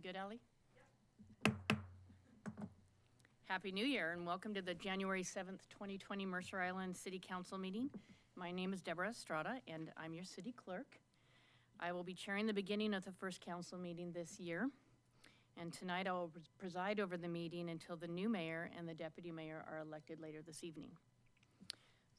We good, Ally? Happy New Year and welcome to the January 7th, 2020 Mercer Island City Council meeting. My name is Deborah Estrada and I'm your city clerk. I will be chairing the beginning of the first council meeting this year. And tonight I will preside over the meeting until the new mayor and the deputy mayor are elected later this evening.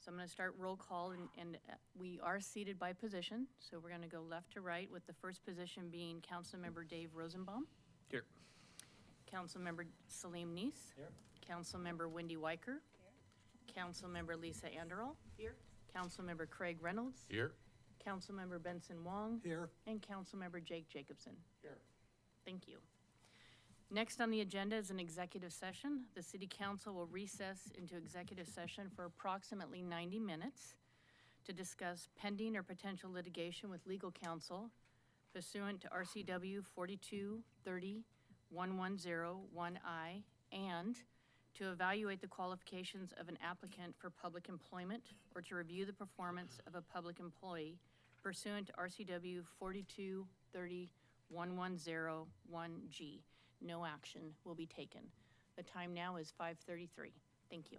So I'm going to start roll call and we are seated by position. So we're going to go left to right with the first position being Councilmember Dave Rosenbaum. Here. Councilmember Salim Neese. Here. Councilmember Wendy Weicker. Here. Councilmember Lisa Anderl. Here. Councilmember Craig Reynolds. Here. Councilmember Benson Wong. Here. And Councilmember Jake Jacobson. Here. Thank you. Next on the agenda is an executive session. The City Council will recess into executive session for approximately 90 minutes to discuss pending or potential litigation with legal counsel pursuant to RCW 4230-1101I and to evaluate the qualifications of an applicant for public employment or to review the performance of a public employee pursuant to RCW 4230-1101G. No action will be taken. The time now is 5:33. Thank you.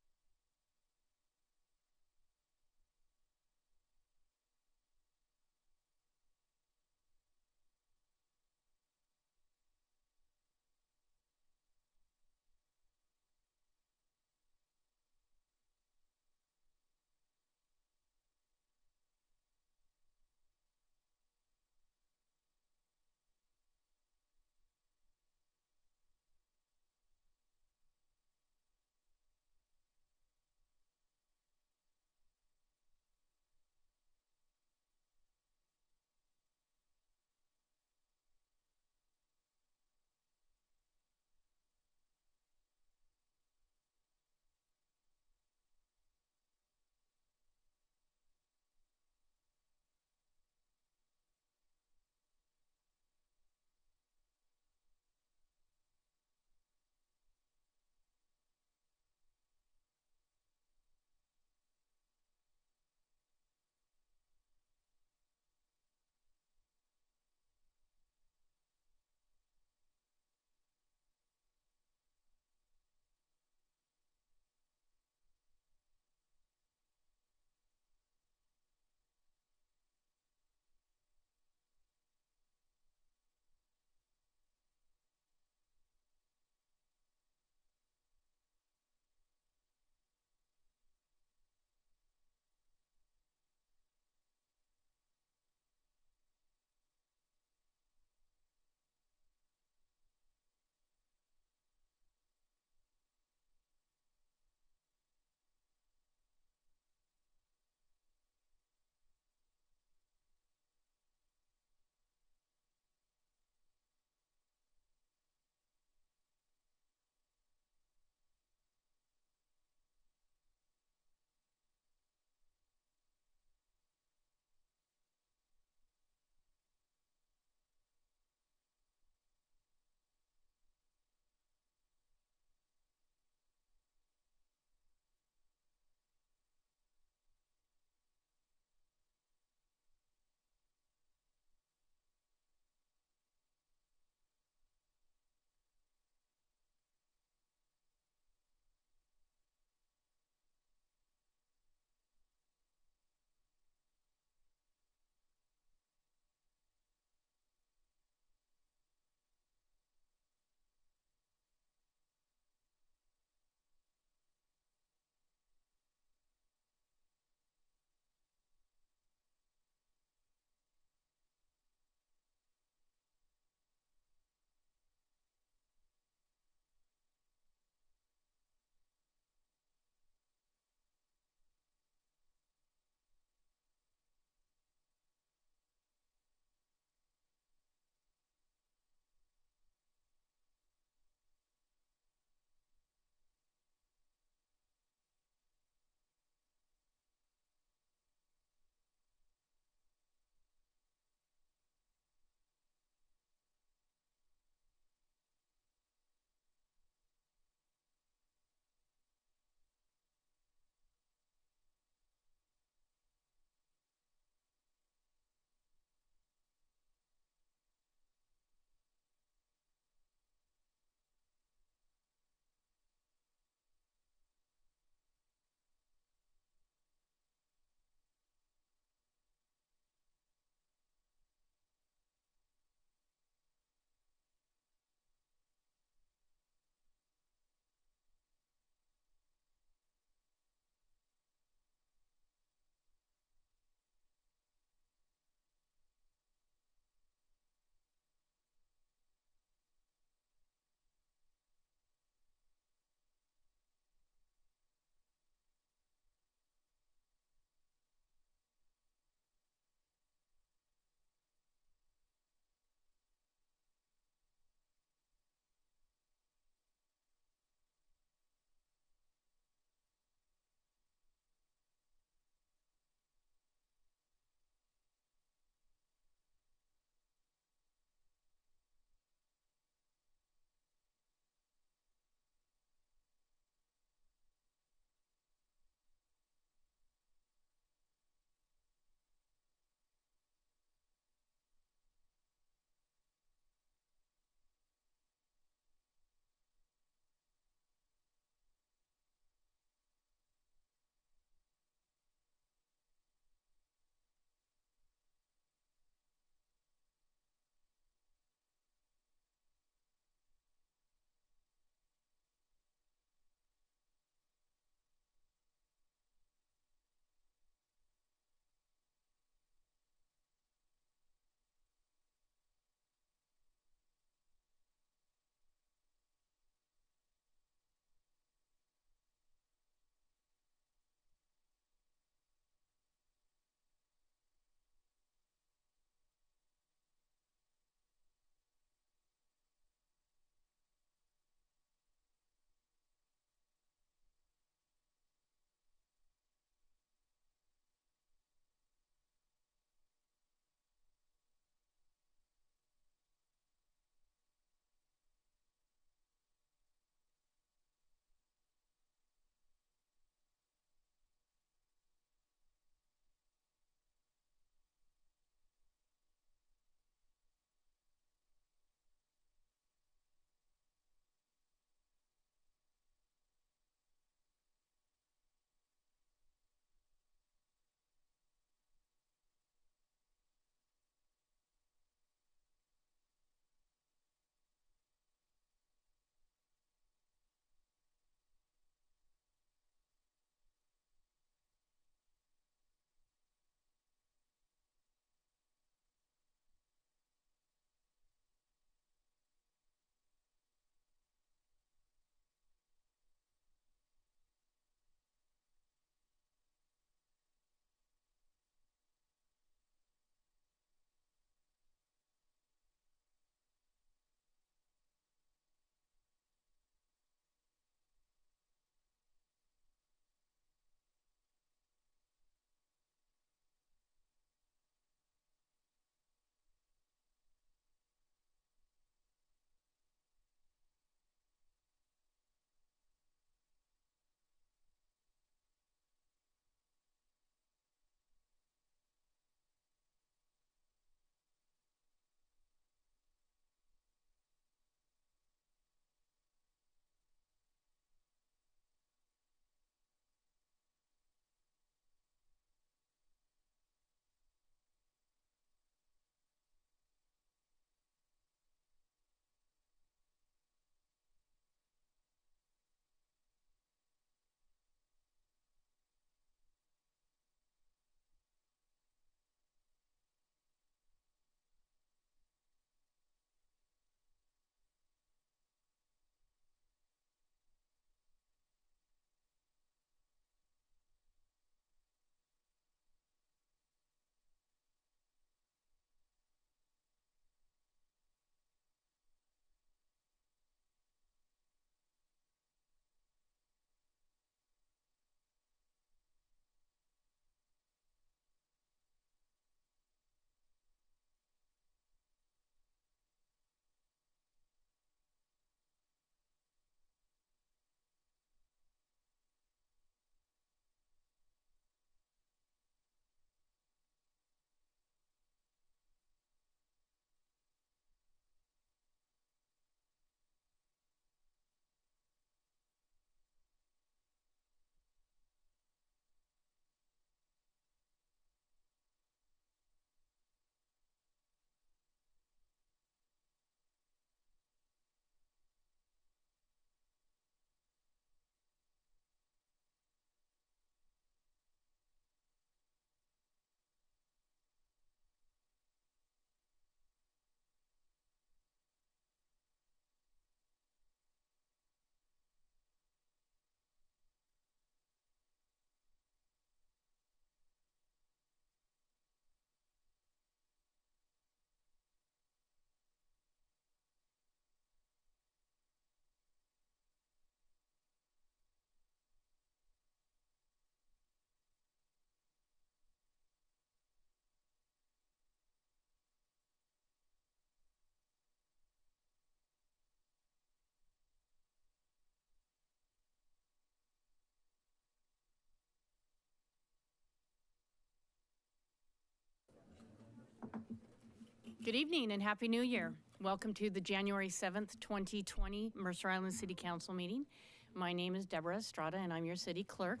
Good evening and Happy New Year. Welcome to the January 7th, 2020 Mercer Island City Council meeting. My name is Deborah Estrada and I'm your city clerk.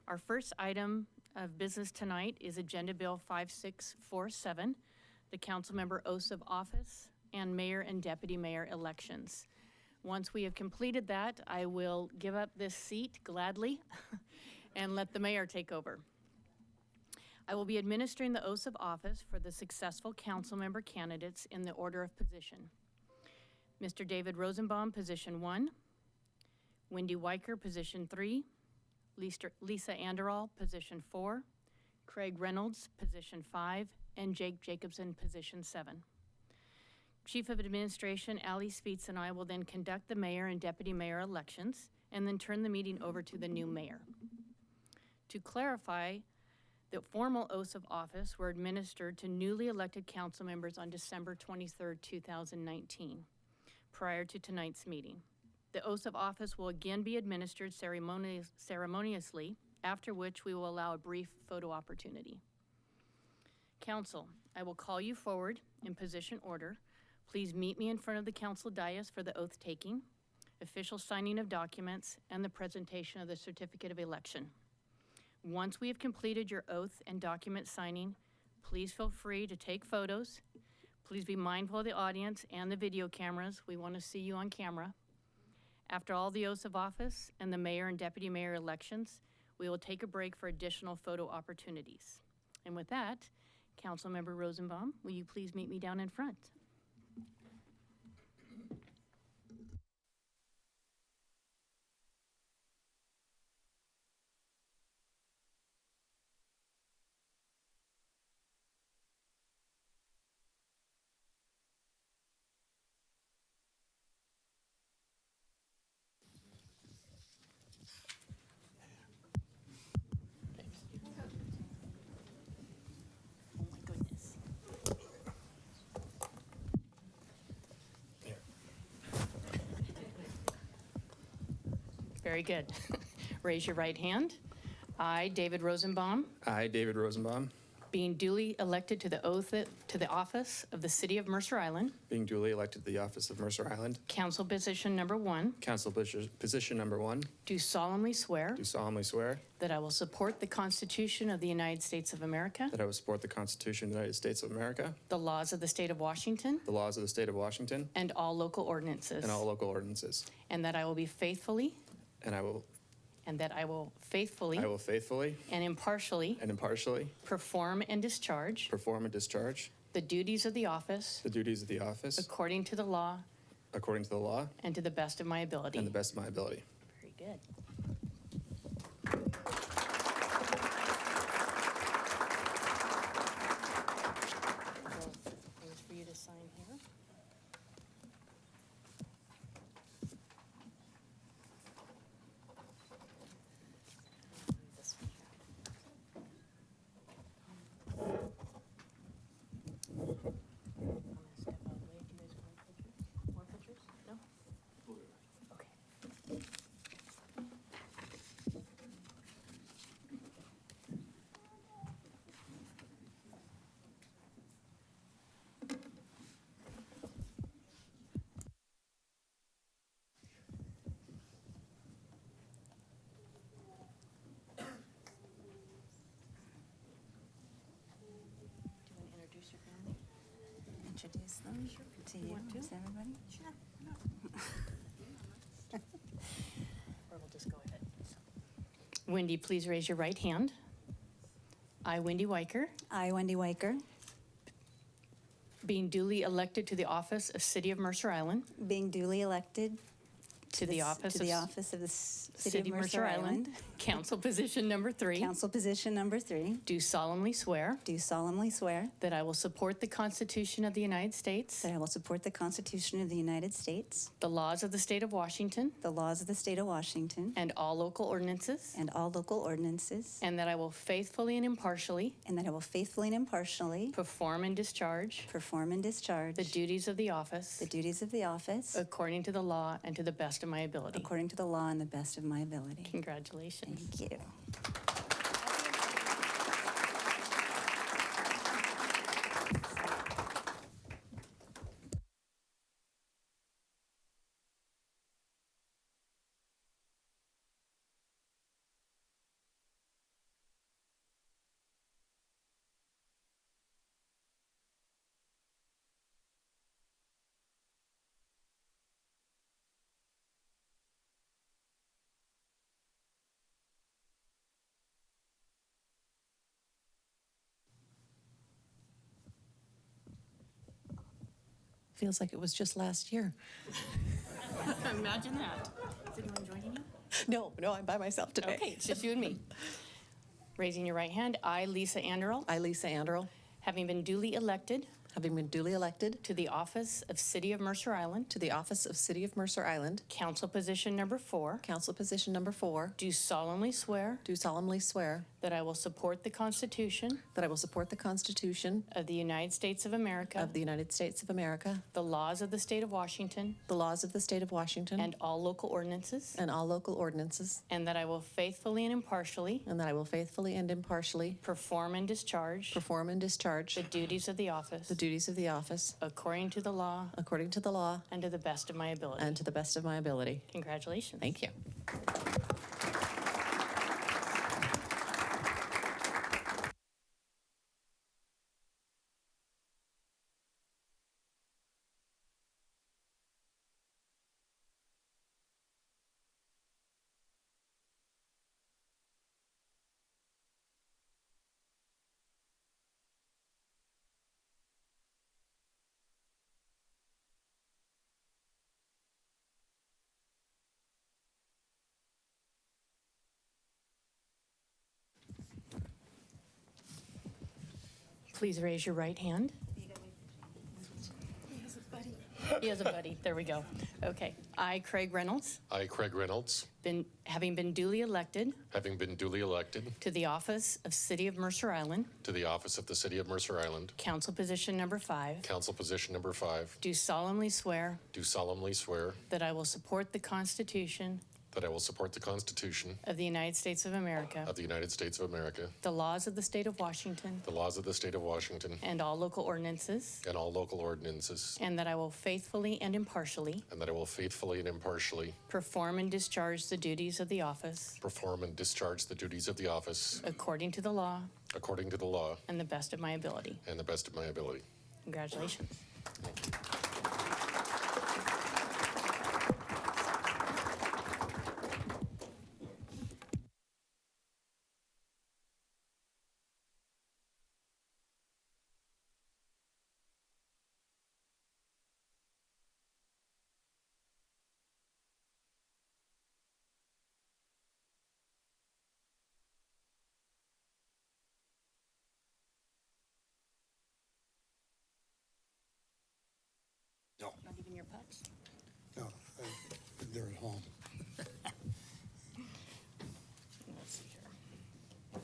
Our first item of business tonight is Agenda Bill 5647, the council member oaths of office and mayor and deputy mayor elections. Once we have completed that, I will give up this seat gladly and let the mayor take over. I will be administering the oaths of office for the successful council member candidates in the order of position. Mr. David Rosenbaum, position 1. Wendy Weicker, position 3. Lisa Anderall, position 4. Craig Reynolds, position 5. And Jake Jacobson, position 7. Chief of Administration Ali Speets and I will then conduct the mayor and deputy mayor elections and then turn the meeting over to the new mayor. To clarify, the formal oaths of office were administered to newly elected council members on December 23rd, 2019, prior to tonight's meeting. The oaths of office will again be administered ceremoniously, after which we will allow a brief photo opportunity. Council, I will call you forward in position order. Please meet me in front of the council dais for the oath taking, official signing of documents, and the presentation of the certificate of election. Once we have completed your oath and document signing, please feel free to take photos. Please be mindful of the audience and the video cameras. We want to see you on camera. After all the oaths of office and the mayor and deputy mayor elections, we will take a break for additional photo opportunities. And with that, Councilmember Rosenbaum, will you please meet me down in front? Very good. Raise your right hand. I, David Rosenbaum, I, David Rosenbaum, being duly elected to the office of the City of Mercer Island, being duly elected to the office of Mercer Island, Council position number 1, council position number 1, do solemnly swear do solemnly swear that I will support the Constitution of the United States of America, that I will support the Constitution of the United States of America, the laws of the State of Washington, the laws of the state of Washington, and all local ordinances, and all local ordinances, and that I will faithfully and I will faithfully and impartially perform and discharge the duties of the office according to the law and to the best of my ability. and the best of my ability. Very good. Things for you to sign here. This one here. I'm gonna step out of the way. Do you guys want a picture? More pictures? No? Okay. Do you want to introduce your family? Introduce them to you, want to? to everybody? Or we'll just go ahead. Wendy, please raise your right hand. I, Wendy Weicker, I, Wendy Weicker, being duly elected to the office of City of Mercer Island, being duly elected to the office of the City of Mercer Island, Council position number 3, council position number 3, do solemnly swear do solemnly swear that I will support the Constitution of the United States, that I will support the Constitution of the United States, the laws of the State of Washington, the laws of the State of Washington, and all local ordinances, and all local ordinances, and that I will faithfully and impartially and that I will faithfully and impartially perform and discharge the duties of the office according to the law and to the best of my ability. according to the law and the best of my ability. Congratulations. Thank you. Feels like it was just last year. Imagine that. Is anyone joining you? No, I'm by myself today. Okay, it's just you and me. Raising your right hand, I, Lisa Anderl, I, Lisa Anderl, having been duly elected having been duly elected to the office of City of Mercer Island, to the office of City of Mercer Island, council position number 4, council position number 4, do solemnly swear do solemnly swear that I will support the Constitution that I will support the Constitution of the United States of America, of the United States of America, the laws of the state of Washington, the laws of the state of Washington, and all local ordinances, and all local ordinances, and that I will faithfully and impartially and that I will faithfully and impartially perform and discharge perform and discharge the duties of the office the duties of the office according to the law according to the law and to the best of my ability. and to the best of my ability. Congratulations. Thank you. Please raise your right hand. He has a buddy. There we go. Okay. I, Craig Reynolds, I, Craig Reynolds, having been duly elected having been duly elected to the office of City of Mercer Island, to the office of the City of Mercer Island, council position number 5, council position number 5, do solemnly swear do solemnly swear that I will support the Constitution that I will support the Constitution of the United States of America, of the United States of America, the laws of the state of Washington, the laws of the state of Washington, and all local ordinances, and all local ordinances, and that I will faithfully and impartially and that I will faithfully and impartially perform and discharge the duties of the office perform and discharge the duties of the office according to the law according to the law and the best of my ability. and the best of my ability. Congratulations. No, Not even your pups? no, they're at home. Let's see here.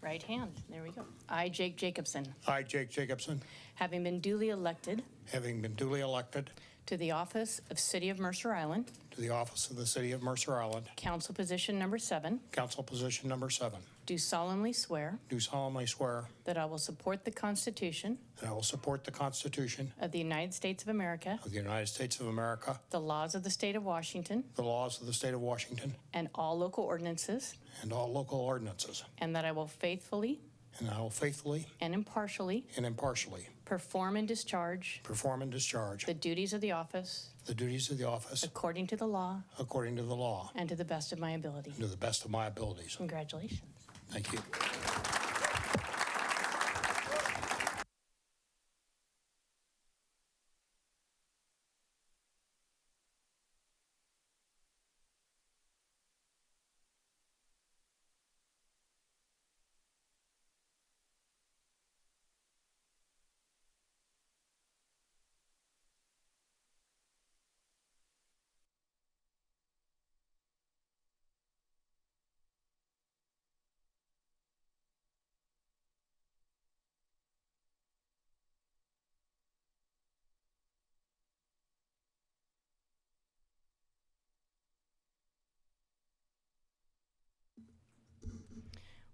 Right hand, there we go. I, Jake Jacobson, I, Jake Jacobson, having been duly elected having been duly elected to the office of City of Mercer Island, to the office of the City of Mercer Island, council position number 7, council position number 7, do solemnly swear do solemnly swear that I will support the Constitution that I will support the Constitution of the United States of America, of the United States of America, the laws of the state of Washington, the laws of the state of Washington, and all local ordinances, and all local ordinances, and that I will faithfully and I will faithfully and impartially and impartially perform and discharge perform and discharge the duties of the office the duties of the office according to the law according to the law and to the best of my ability. and to the best of my abilities. Congratulations. Thank you.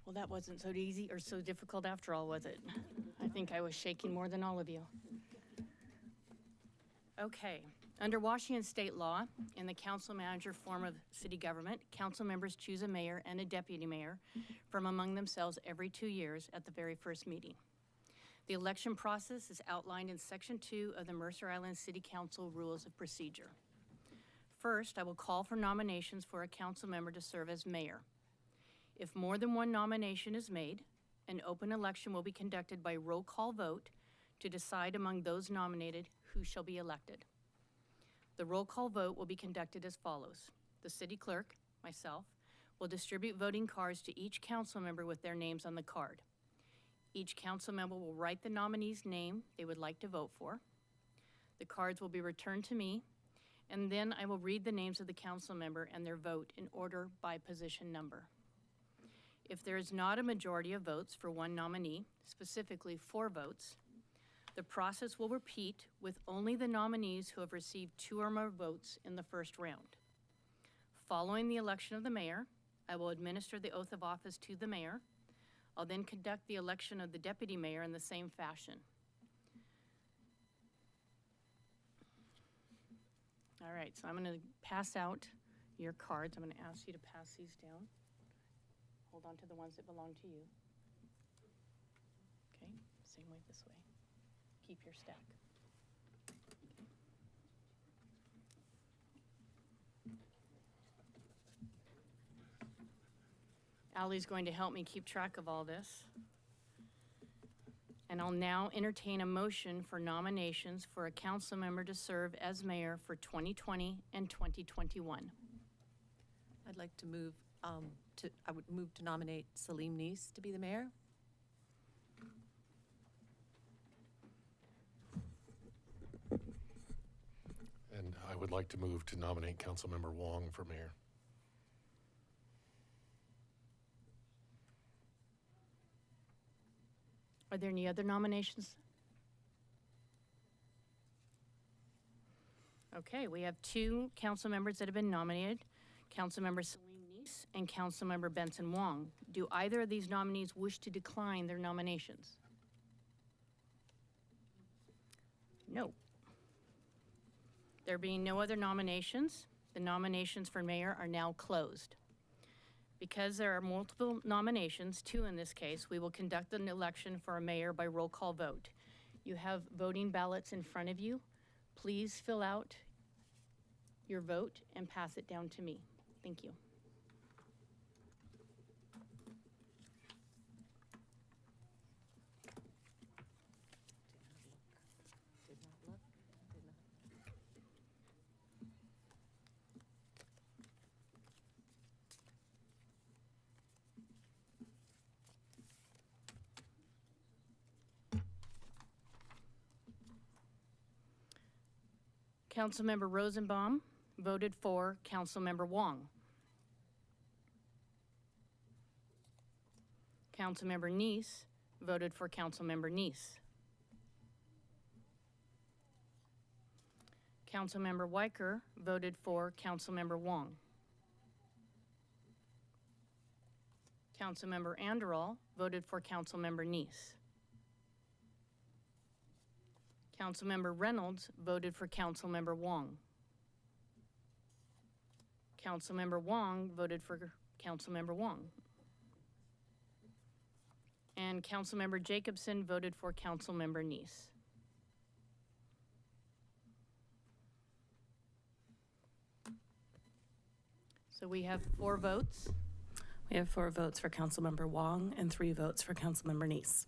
Well, that wasn't so easy or so difficult after all, was it? I think I was shaking more than all of you. Okay, under Washington state law, in the council manager form of city government, council members choose a mayor and a deputy mayor from among themselves every 2 years at the very first meeting. The election process is outlined in Section 2 of the Mercer Island City Council Rules of Procedure. First, I will call for nominations for a council member to serve as mayor. If more than one nomination is made, an open election will be conducted by roll call vote to decide among those nominated who shall be elected. The roll call vote will be conducted as follows. The city clerk, myself, will distribute voting cards to each council member with their names on the card. Each council member will write the nominee's name they would like to vote for. The cards will be returned to me, and then I will read the names of the council member and their vote in order by position number. If there is not a majority of votes for one nominee, specifically 4 votes, the process will repeat with only the nominees who have received 2 or more votes in the first round. Following the election of the mayor, I will administer the oath of office to the mayor. I'll then conduct the election of the deputy mayor in the same fashion. All right, so I'm going to pass out your cards. I'm going to ask you to pass these down. Hold on to the ones that belong to you. Okay, same way this way. Keep your stack. Ally's going to help me keep track of all this. And I'll now entertain a motion for nominations for a council member to serve as mayor for 2020 and 2021. I'd like to move, I would move to nominate Salim Neese to be the mayor. And I would like to move to nominate Councilmember Wong for mayor. Are there any other nominations? Okay, we have 2 council members that have been nominated, Councilmember Salim Neese and Councilmember Benson Wong. Do either of these nominees wish to decline their nominations? No. There being no other nominations, the nominations for mayor are now closed. Because there are multiple nominations, 2 in this case, we will conduct an election for a mayor by roll call vote. You have voting ballots in front of you. Please fill out your vote and pass it down to me. Thank you. Councilmember Rosenbaum voted for Councilmember Wong. Councilmember Neese voted for Councilmember Neese. Councilmember Weicker voted for Councilmember Wong. Councilmember Anderall voted for Councilmember Neese. Councilmember Reynolds voted for Councilmember Wong. Councilmember Wong voted for Councilmember Wong. And Councilmember Jacobson voted for Councilmember Neese. So we have 4 votes. We have 4 votes for Councilmember Wong and 3 votes for Councilmember Neese.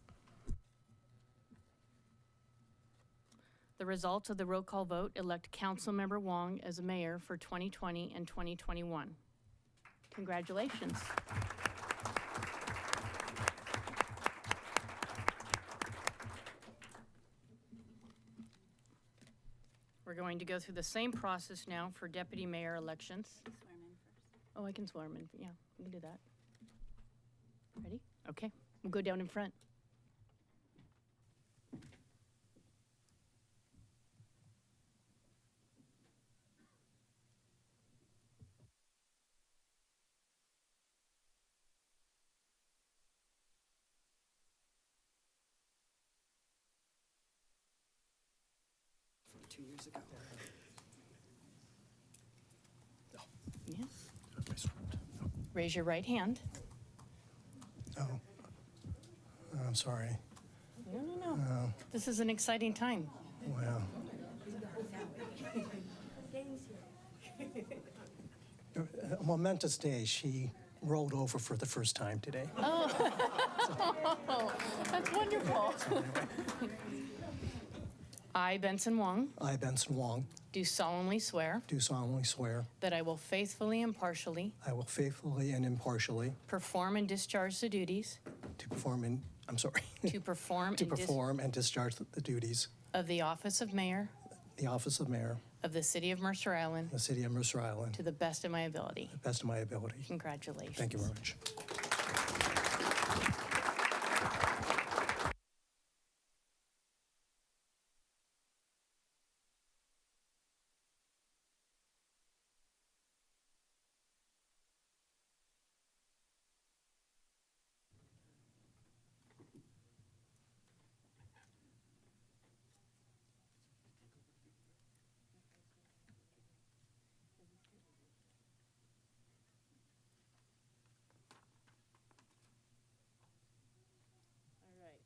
The results of the roll call vote elect Councilmember Wong as mayor for 2020 and 2021. Congratulations. We're going to go through the same process now for deputy mayor elections. Oh, I can swear him in. Yeah, we can do that. Ready? Okay, we'll go down in front. Yeah. Raise your right hand. Oh, I'm sorry. No. This is an exciting time. Wow. A momentous day. She rolled over for the first time today. Oh, that's wonderful. I, Benson Wong, I, Benson Wong, do solemnly swear do solemnly swear that I will faithfully and impartially I will faithfully and impartially perform and discharge the duties to perform and discharge the duties of the office of mayor of the office of mayor of the city of Mercer Island of the city of Mercer Island to the best of my ability. to the best of my ability. Congratulations. Thank you very much. All right.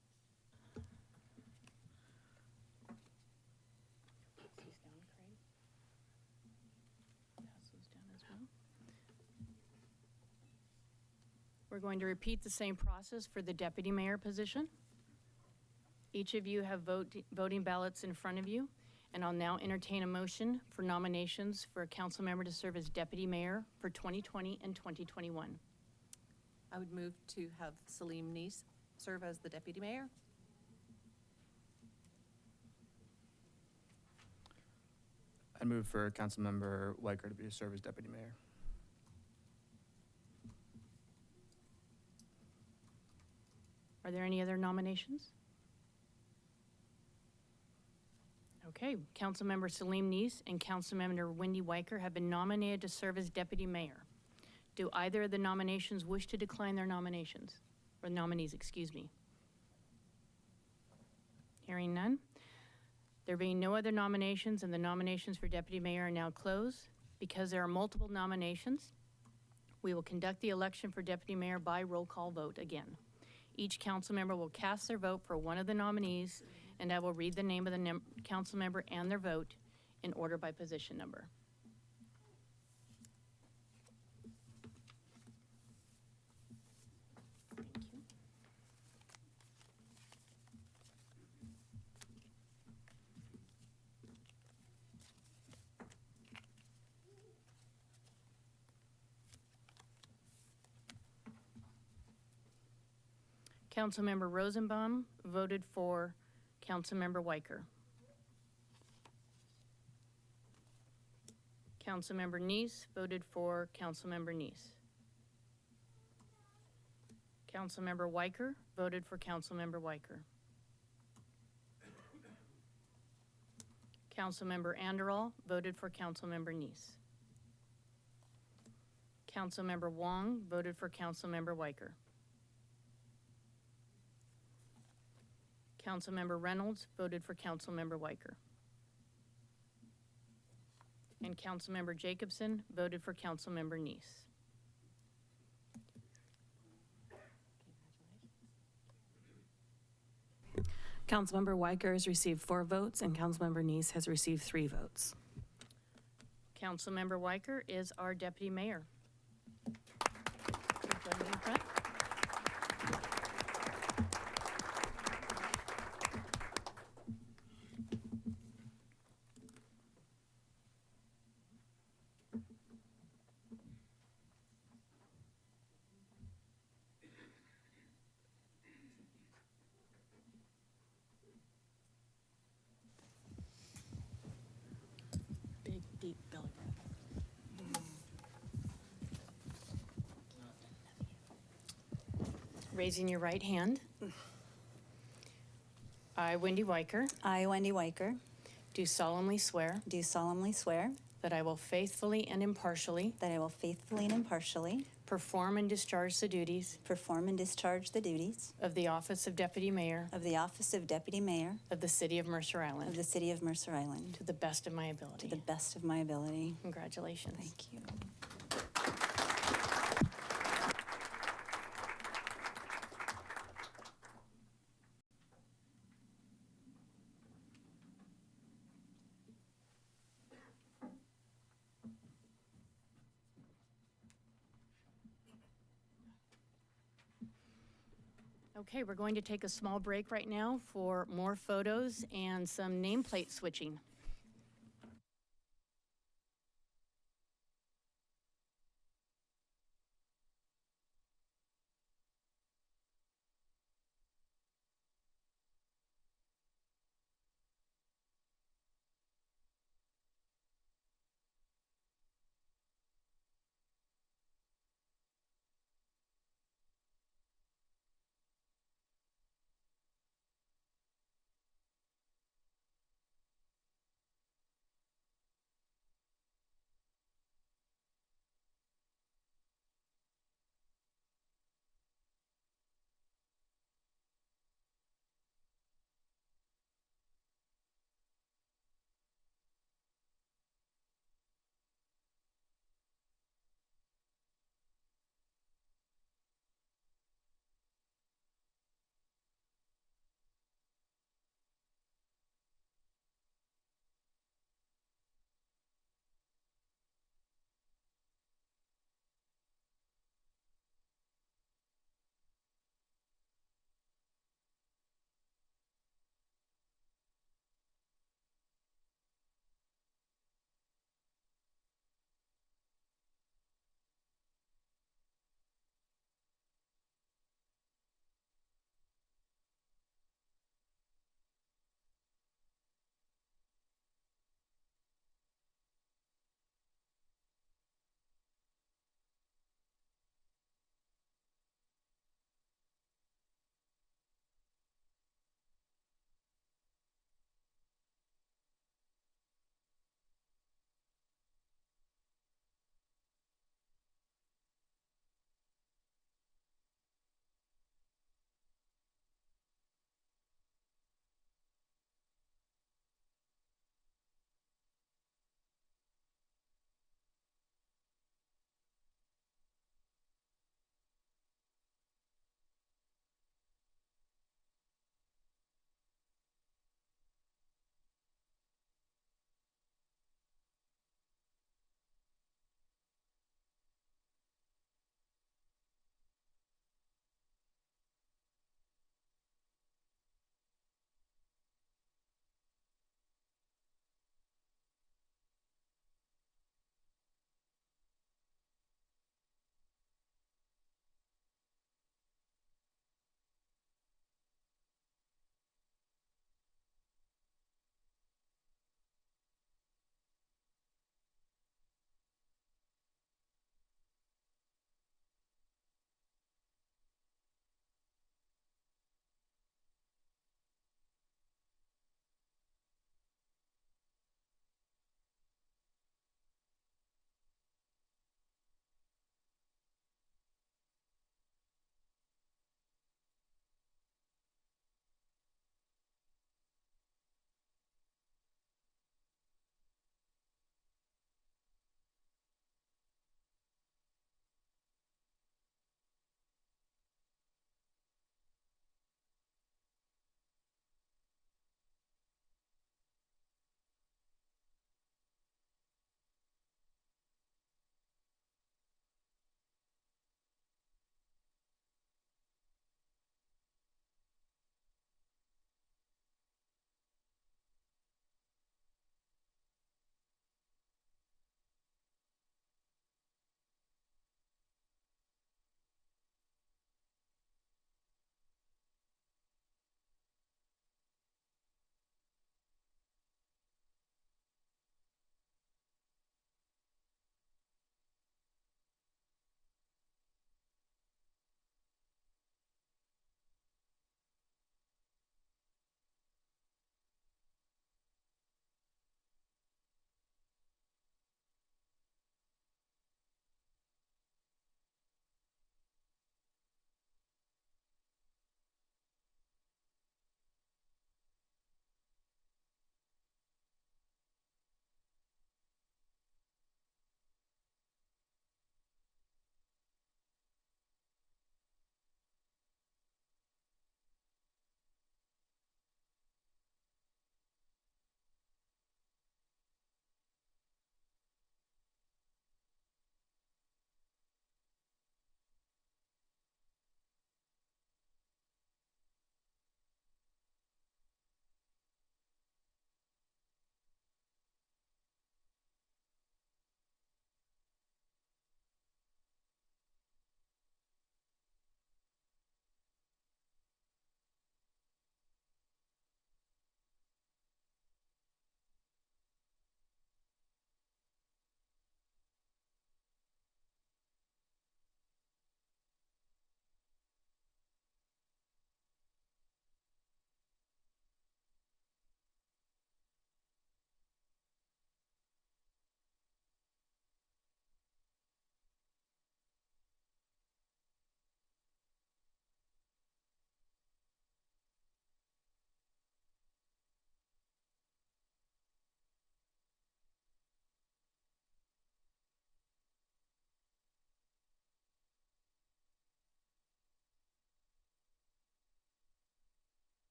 Pass these down, Craig. Pass those down as well. We're going to repeat the same process for the deputy mayor position. Each of you have voting ballots in front of you, and I'll now entertain a motion for nominations for a council member to serve as deputy mayor for 2020 and 2021. I would move to have Salim Neese serve as the deputy mayor. I'd move for Councilmember Weicker to serve as deputy mayor. Are there any other nominations? Okay, Councilmember Salim Neese and Councilmember Wendy Weicker have been nominated to serve as deputy mayor. Do either of the nominations wish to decline their nominations? Or nominees, excuse me. Hearing none. There being no other nominations and the nominations for deputy mayor are now closed, because there are multiple nominations, we will conduct the election for deputy mayor by roll call vote again. Each council member will cast their vote for one of the nominees, and I will read the name of the council member and their vote in order by position number. Thank you. Councilmember Rosenbaum voted for Councilmember Weicker. Councilmember Neese voted for Councilmember Neese. Councilmember Weicker voted for Councilmember Weicker. Councilmember Anderall voted for Councilmember Neese. Councilmember Wong voted for Councilmember Weicker. Councilmember Reynolds voted for Councilmember Weicker. And Councilmember Jacobson voted for Councilmember Neese. Councilmember Weicker has received 4 votes, and Councilmember Neese has received 3 votes. Councilmember Weicker is our deputy mayor. Join me in front. Big, deep belly breath. Raising your right hand. I, Wendy Weicker, I, Wendy Weicker, do solemnly swear do solemnly swear that I will faithfully and impartially that I will faithfully and impartially perform and discharge the duties perform and discharge the duties of the office of deputy mayor of the office of deputy mayor of the city of Mercer of Island the city of Mercer Island to the best of my to the ability. best of my ability. Congratulations. Thank you. Okay, we're going to take a small break right now for more photos and some nameplate switching.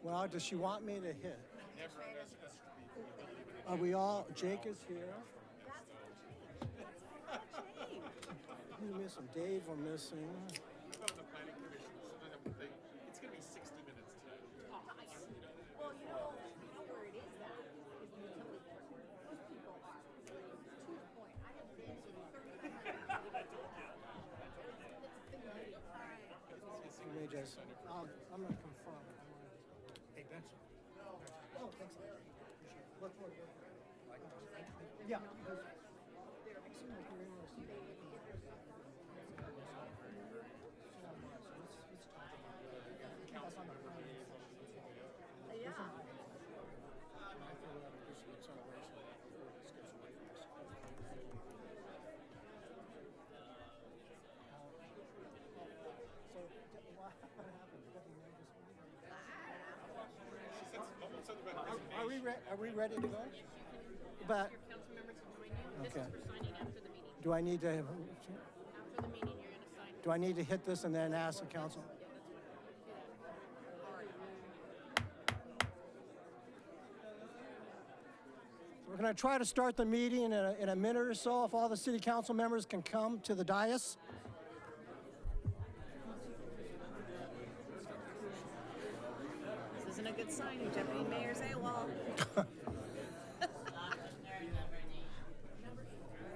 Well, does she want me to hit? Are we all, Jake is here. Who's missing? Dave, we're missing. Let me just, I'm gonna confirm. Hey, Benson. Oh, thanks. Look forward to it. Yeah. Are we ready to go? But, Your council members will join you. This Okay. is for signing after the meeting. do I need to, After the meeting, you're going to sign. do I need to hit this and then ask the council? We're going to try to start the meeting in a minute or so, if all the city council members can come to the dais. This isn't a good sign, Deputy Mayor Zaywall.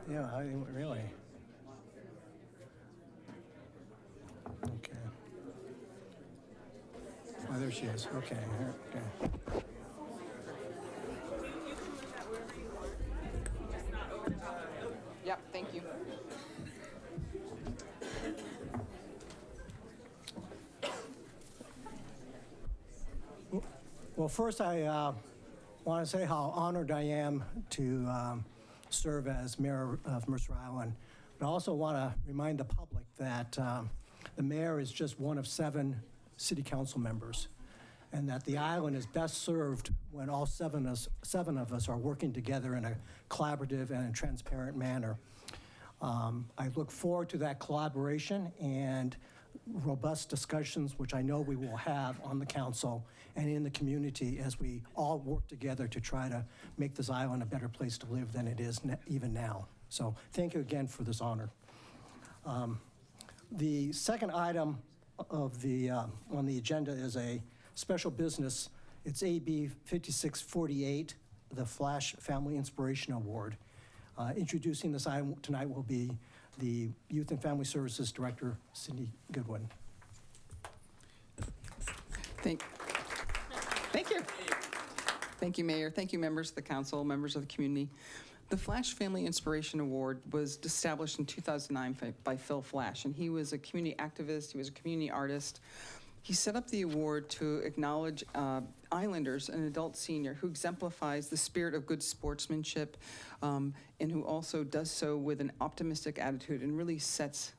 Yeah, really. Okay. Oh, there she is. Okay, okay. Yep, thank you. Well, first I want to say how honored I am to serve as mayor of Mercer Island. But I also want to remind the public that the mayor is just one of 7 city council members, and that the island is best served when all seven of us are working together in a collaborative and a transparent manner. I look forward to that collaboration and robust discussions, which I know we will have on the council and in the community as we all work together to try to make this island a better place to live than it is even now. So thank you again for this honor. The second item of the on the agenda is a special business. It's AB 5648, the Flash Family Inspiration Award. Introducing this item tonight will be the Youth and Family Services Director, Cindy Goodwin. Thank you. Thank you, Mayor. Thank you, members of the council, members of the community. The Flash Family Inspiration Award was established in 2009 by Phil Flash, and he was a community activist, he was a community artist. He set up the award to acknowledge Islanders, an adult senior who exemplifies the spirit of good sportsmanship and who also does so with an optimistic attitude and really serves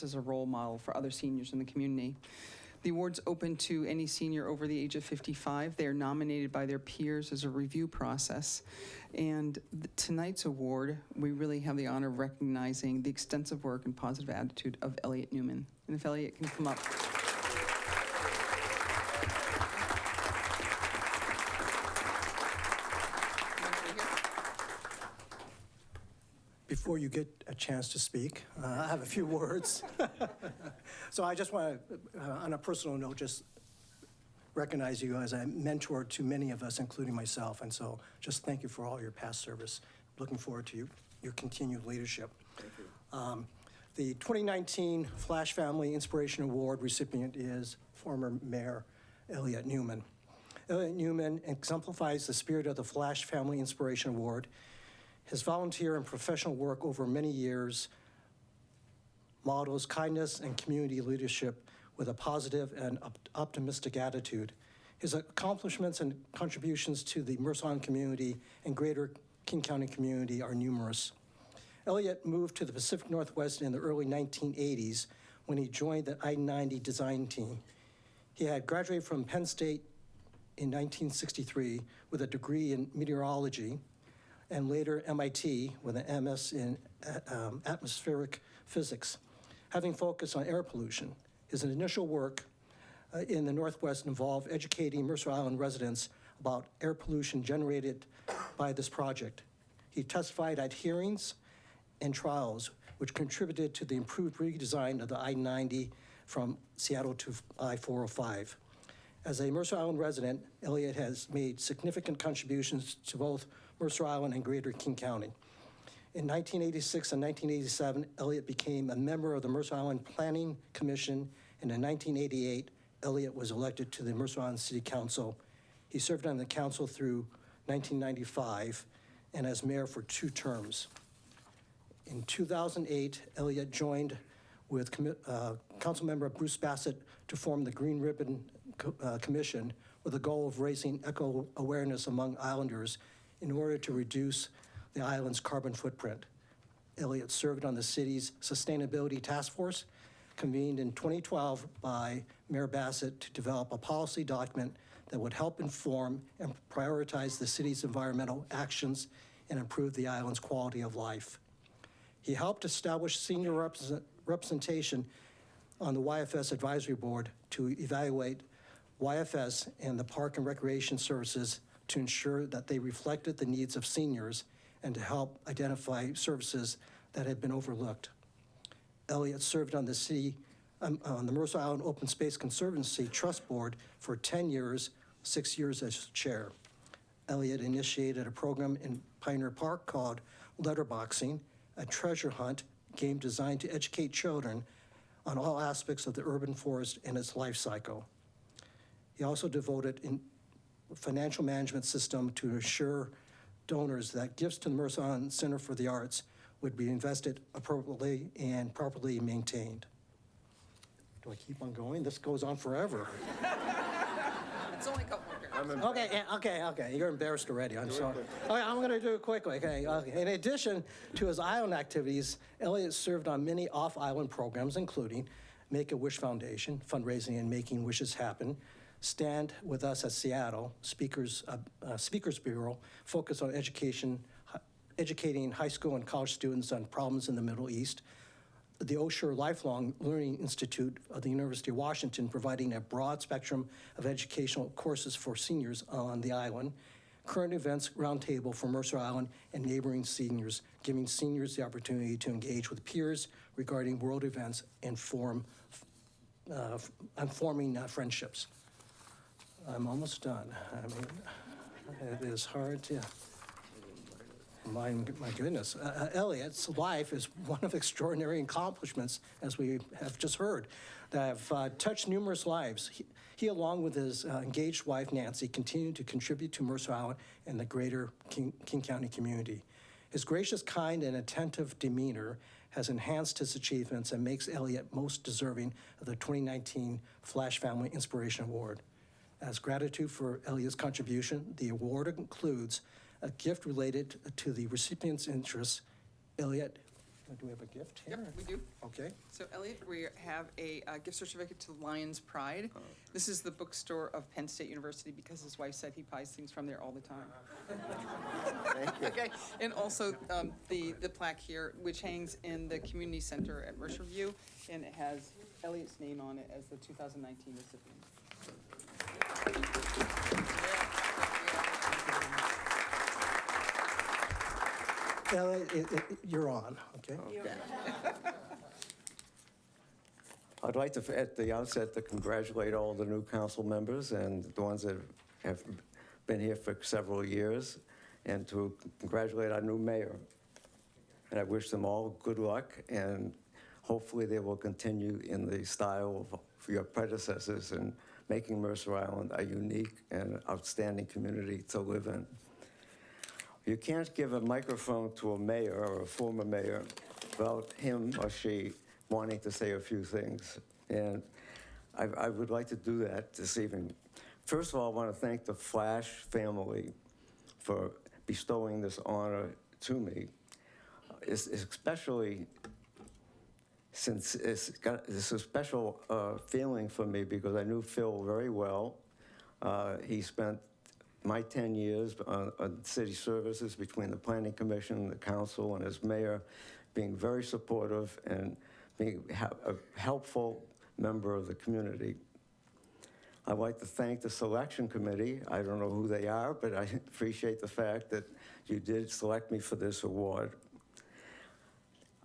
as a role model for other seniors in the community. The award's open to any senior over the age of 55. They are nominated by their peers as a review process. And tonight's award, we really have the honor of recognizing the extensive work and positive attitude of Elliot Newman. And if Elliot can come up. Before you get a chance to speak, I have a few words. So I just want to, on a personal note, just recognize you as a mentor to many of us, including myself. And so just thank you for all your past service. Looking forward to your continued leadership. Thank you. The 2019 Flash Family Inspiration Award recipient is former Mayor Elliot Newman. Elliot Newman exemplifies the spirit of the Flash Family Inspiration Award. His volunteer and professional work over many years models kindness and community leadership with a positive and optimistic attitude. His accomplishments and contributions to the Mercer Island community and greater King County community are numerous. Elliot moved to the Pacific Northwest in the early 1980s when he joined the I-90 design team. He had graduated from Penn State in 1963 with a degree in meteorology, and later MIT with an MS in atmospheric physics, having focused on air pollution. His initial work in the Northwest involved educating Mercer Island residents about air pollution generated by this project. He testified at hearings and trials, which contributed to the improved redesign of the I-90 from Seattle to I-405. As a Mercer Island resident, Elliott has made significant contributions to both Mercer Island and Greater King County. In 1986 and 1987, Elliott became a member of the Mercer Island Planning Commission, and in 1988, Elliott was elected to the Mercer Island City Council. He served on the council through 1995 and as mayor for 2 terms. In 2008, Elliott joined with Councilmember Bruce Bassett to form the Green Ribbon Commission with the goal of raising eco-awareness among islanders in order to reduce the island's carbon footprint. Elliott served on the city's Sustainability Task Force, convened in 2012 by Mayor Bassett to develop a policy document that would help inform and prioritize the city's environmental actions and improve the island's quality of life. He helped establish senior representation on the YFS Advisory Board to evaluate YFS and the Park and Recreation Services to ensure that they reflected the needs of seniors and to help identify services that had been overlooked. Elliott served on the Mercer Island Open Space Conservancy Trust Board for 10 years, 6 years as chair. Elliott initiated a program in Pioneer Park called Letterboxing, a treasure hunt game designed to educate children on all aspects of the urban forest and its life cycle. He also devoted a financial management system to assure donors that gifts to the Mercer Island Center for the Arts would be invested appropriately and properly maintained. Do I keep on going? This goes on forever. It's only a couple more. Okay. You're embarrassed already. I'm sorry. Okay, I'm going to do it quickly. Okay. In addition to his island activities, Elliott served on many off-island programs, including Make-A-Wish Foundation, fundraising and making wishes happen, Stand With Us at Seattle, Speakers Bureau, focused on educating high school and college students on problems in the Middle East, the Osher Lifelong Learning Institute of the University of Washington, providing a broad spectrum of educational courses for seniors on the island, Current Events Roundtable for Mercer Island and neighboring seniors, giving seniors the opportunity to engage with peers regarding world events and forming friendships. I'm almost done. I mean, it is hard to... My goodness. Elliott's life is one of extraordinary accomplishments, as we have just heard, that have touched numerous lives. He, along with his engaged wife, Nancy, continue to contribute to Mercer Island and the greater King County community. His gracious, kind, and attentive demeanor has enhanced his achievements and makes Elliott most deserving of the 2019 Flash Family Inspiration Award. As gratitude for Elliott's contribution, the award includes a gift related to the recipient's interests. Elliott, do we have a gift here? Yep, we do. Okay. So Elliott, we have a gift certificate to Lions Pride. This is the bookstore of Penn State University because his wife said he buys things from there all the time. Thank you. Okay, and also the plaque here, which hangs in the community center at Mercer View, and it has Elliott's name on it as the 2019 recipient. Elliott, you're on, okay? I'd like to, at the outset, to congratulate all the new council members and the ones that have been here for several years, and to congratulate our new mayor. And I wish them all good luck, and hopefully they will continue in the style of your predecessors in making Mercer Island a unique and outstanding community to live in. You can't give a microphone to a mayor or a former mayor without him or she wanting to say a few things. And I would like to do that this evening. First of all, I want to thank the Flash family for bestowing this honor to me. It's especially since it's a special feeling for me because I knew Phil very well. He spent my 10 years on city services between the Planning Commission, the council, and as mayor, being very supportive and being a helpful member of the community. I'd like to thank the selection committee. I don't know who they are, but I appreciate the fact that you did select me for this award.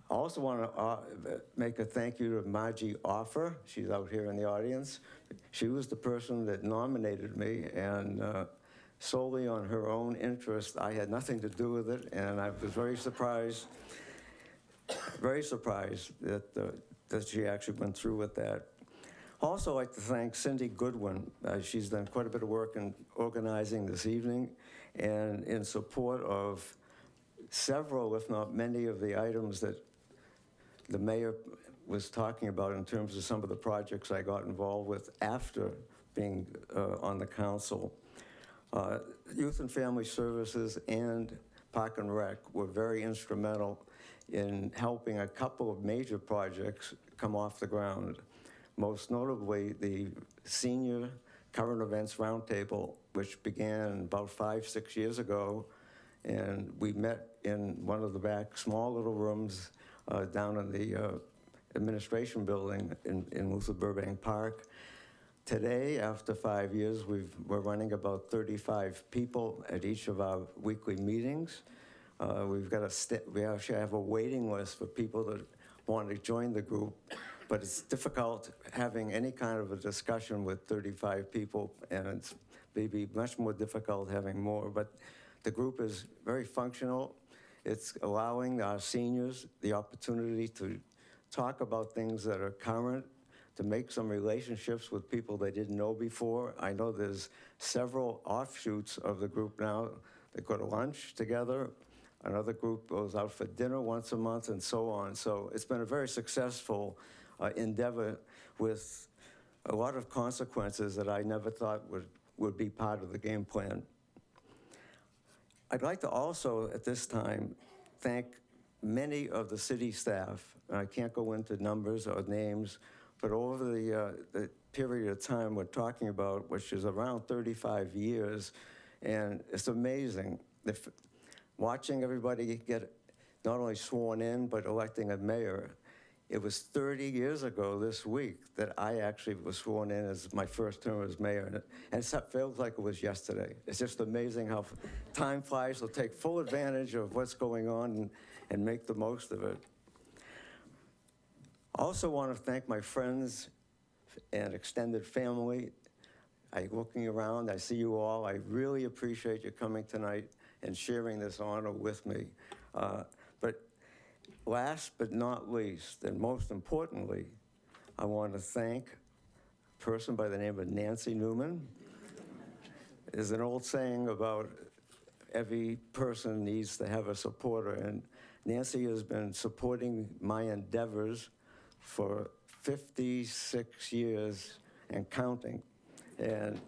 I also want to make a thank you to Margie Offer. She's out here in the audience. She was the person that nominated me, and solely on her own interest, I had nothing to do with it, and I was very surprised that she actually went through with that. Also, I'd like to thank Cindy Goodwin. She's done quite a bit of work in organizing this evening and in support of several, if not many, of the items that the mayor was talking about in terms of some of the projects I got involved with after being on the council. Youth and Family Services and Park and Rec were very instrumental in helping a couple of major projects come off the ground. Most notably, the Senior Current Events Roundtable, which began about 5-6 years ago, and we met in one of the back small little rooms down in the administration building in Luther Burbank Park. Today, after 5 years, we're running about 35 people at each of our weekly meetings. We actually have a waiting list for people that want to join the group, but it's difficult having any kind of a discussion with 35 people, and it's maybe much more difficult having more. But the group is very functional. It's allowing our seniors the opportunity to talk about things that are current, to make some relationships with people they didn't know before. I know there's several offshoots of the group now that go to lunch together. Another group goes out for dinner once a month and so on. So it's been a very successful endeavor with a lot of consequences that I never thought would be part of the game plan. I'd like to also, at this time, thank many of the city staff. And I can't go into numbers or names, but over the period of time we're talking about, which is around 35 years, and it's amazing. Watching everybody get not only sworn in, but electing a mayor. It was 30 years ago this week that I actually was sworn in as my first term as mayor, and it feels like it was yesterday. It's just amazing how time flies. We'll take full advantage of what's going on and make the most of it. I also want to thank my friends and extended family. Looking around, I see you all. I really appreciate you coming tonight and sharing this honor with me. But last but not least, and most importantly, I want to thank a person by the name of Nancy Newman. There's an old saying about every person needs to have a supporter, and Nancy has been supporting my endeavors for 56 years and counting. And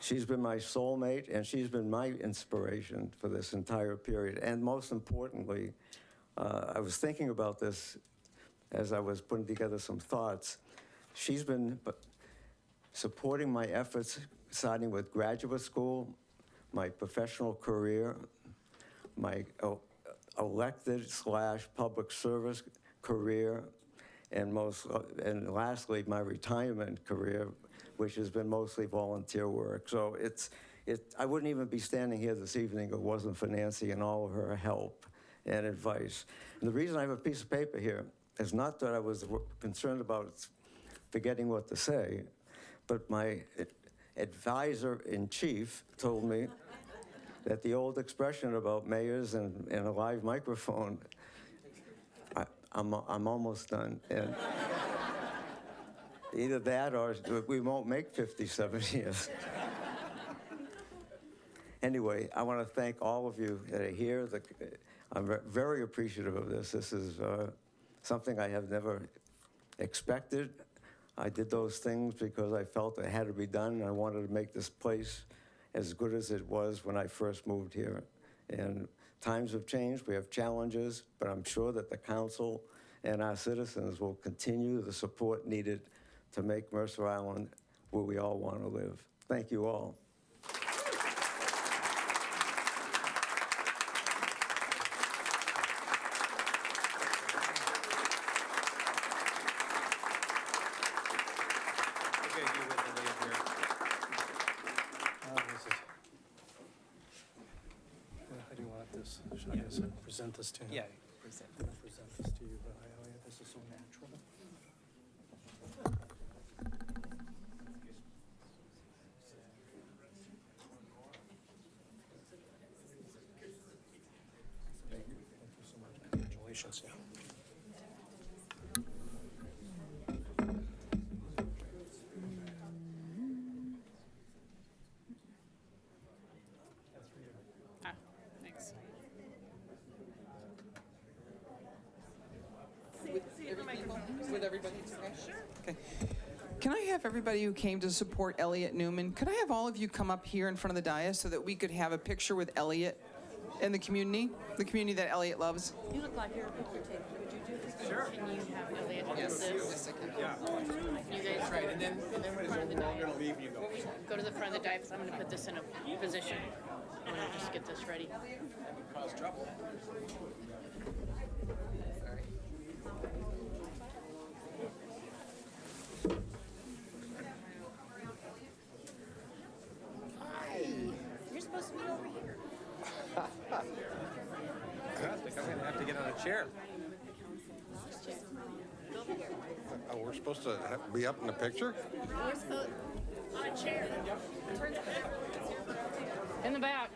she's been my soulmate, and she's been my inspiration for this entire period. And most importantly, I was thinking about this as I was putting together some thoughts. She's been supporting my efforts, starting with graduate school, my professional career, my elected/public service career, and lastly, my retirement career, which has been mostly volunteer work. So I wouldn't even be standing here this evening if it wasn't for Nancy and all of her help and advice. And the reason I have a piece of paper here is not that I was concerned about forgetting what to say, but my advisor-in-chief told me that the old expression about mayors and a live microphone, I'm almost done. And either that or we won't make 57 years. Anyway, I want to thank all of you that are here. I'm very appreciative of this. This is something I have never expected. I did those things because I felt it had to be done, and I wanted to make this place as good as it was when I first moved here. And times have changed, we have challenges, but I'm sure that the council and our citizens will continue the support needed to make Mercer Island where we all want to live. Thank you all. present this to him. Yeah. I'm gonna present this to you, but this is so natural. Thank you so much. Congratulations, yeah. Thanks. With everybody, it's okay? Sure. Okay. Can I have everybody who came to support Elliot Newman, could I have all of you come up here in front of the dais so that we could have a picture with Elliot and the community that Elliot loves? You look like you're a picture taker. Would you do this? Sure. Can you have Elliot do this? Yes, I can. Yeah. You guys. Right, and then when we're gonna leave, you go. Go to the front of the dais. I'm gonna put this in a position. I'm gonna just get this ready. Cause trouble. You're supposed to be over here. I think I'm gonna have to get on a chair. Oh, we're supposed to be up in the picture? We're supposed on a chair. In the back.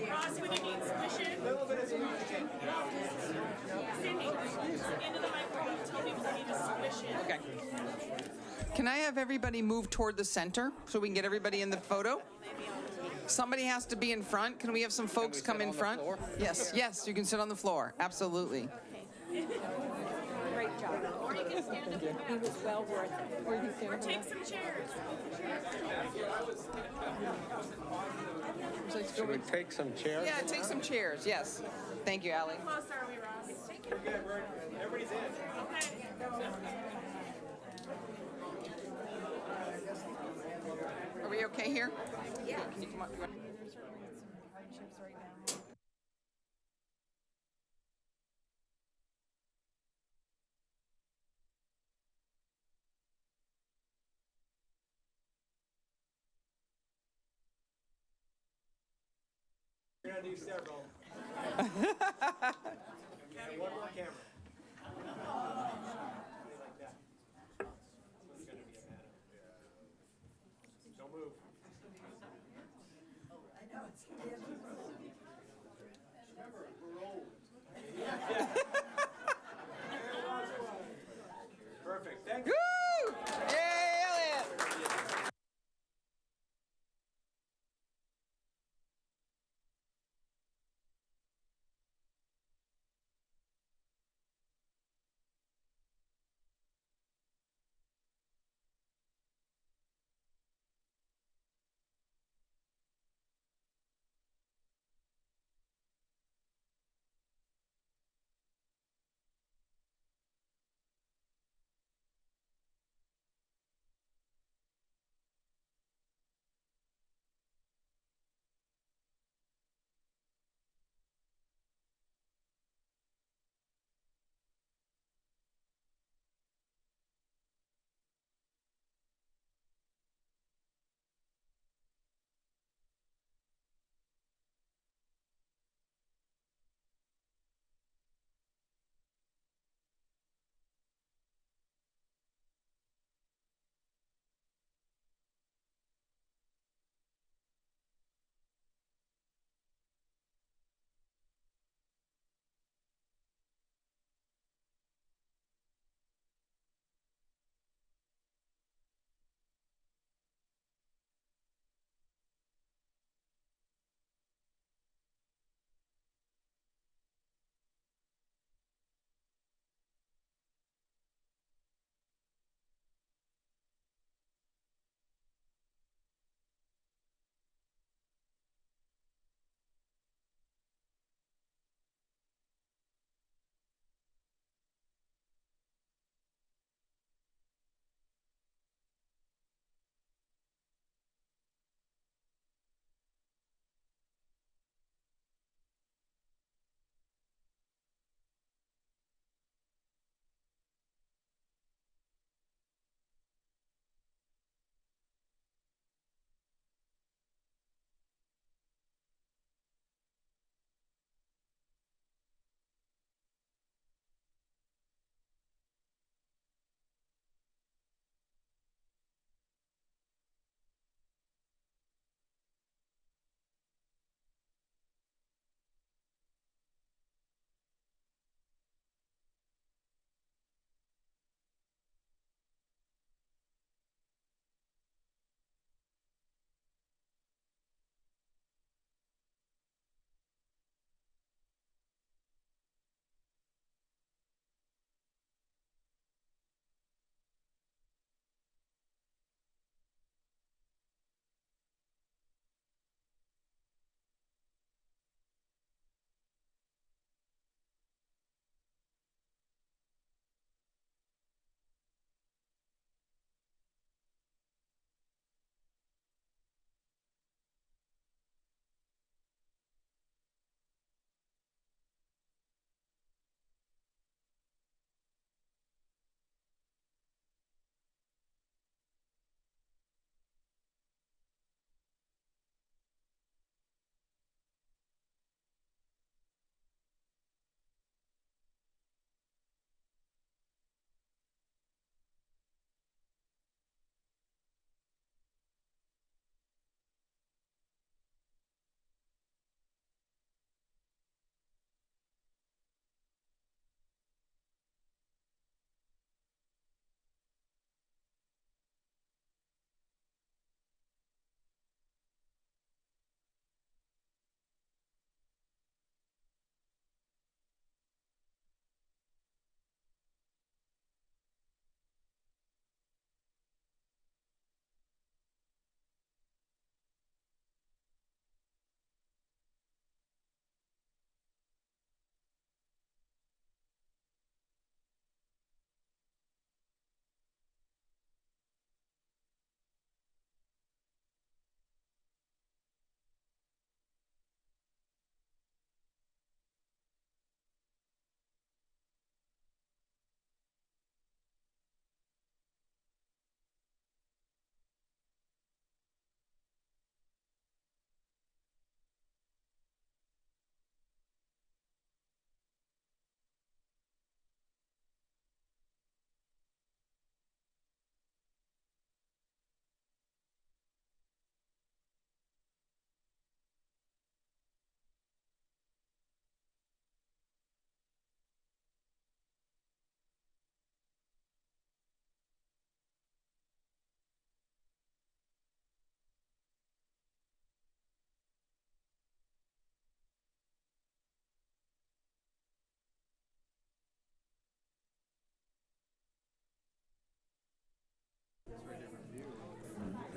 Ross, when you need squishing, Cindy, into the microphone, tell people they need to squish it. Okay. Can I have everybody move toward the center so we can get everybody in the photo? Somebody has to be in front. Can we have some folks come in front? Yes, yes, you can sit on the floor. Absolutely. Great job. Or you can stand up. He was well worth it. Or take some chairs. Should we take some chairs? Yeah, take some chairs. Yes. Thank you, Ally. How close are we, Ross? Everybody's in. Okay. Are we okay here? Yeah. Can you come up? We're gonna do several. And one more camera. Like that. It's gonna be a matter. Don't move. I know it's gonna be. Remember, we're old. Perfect. Thank you. Woo! Yay, Elliot!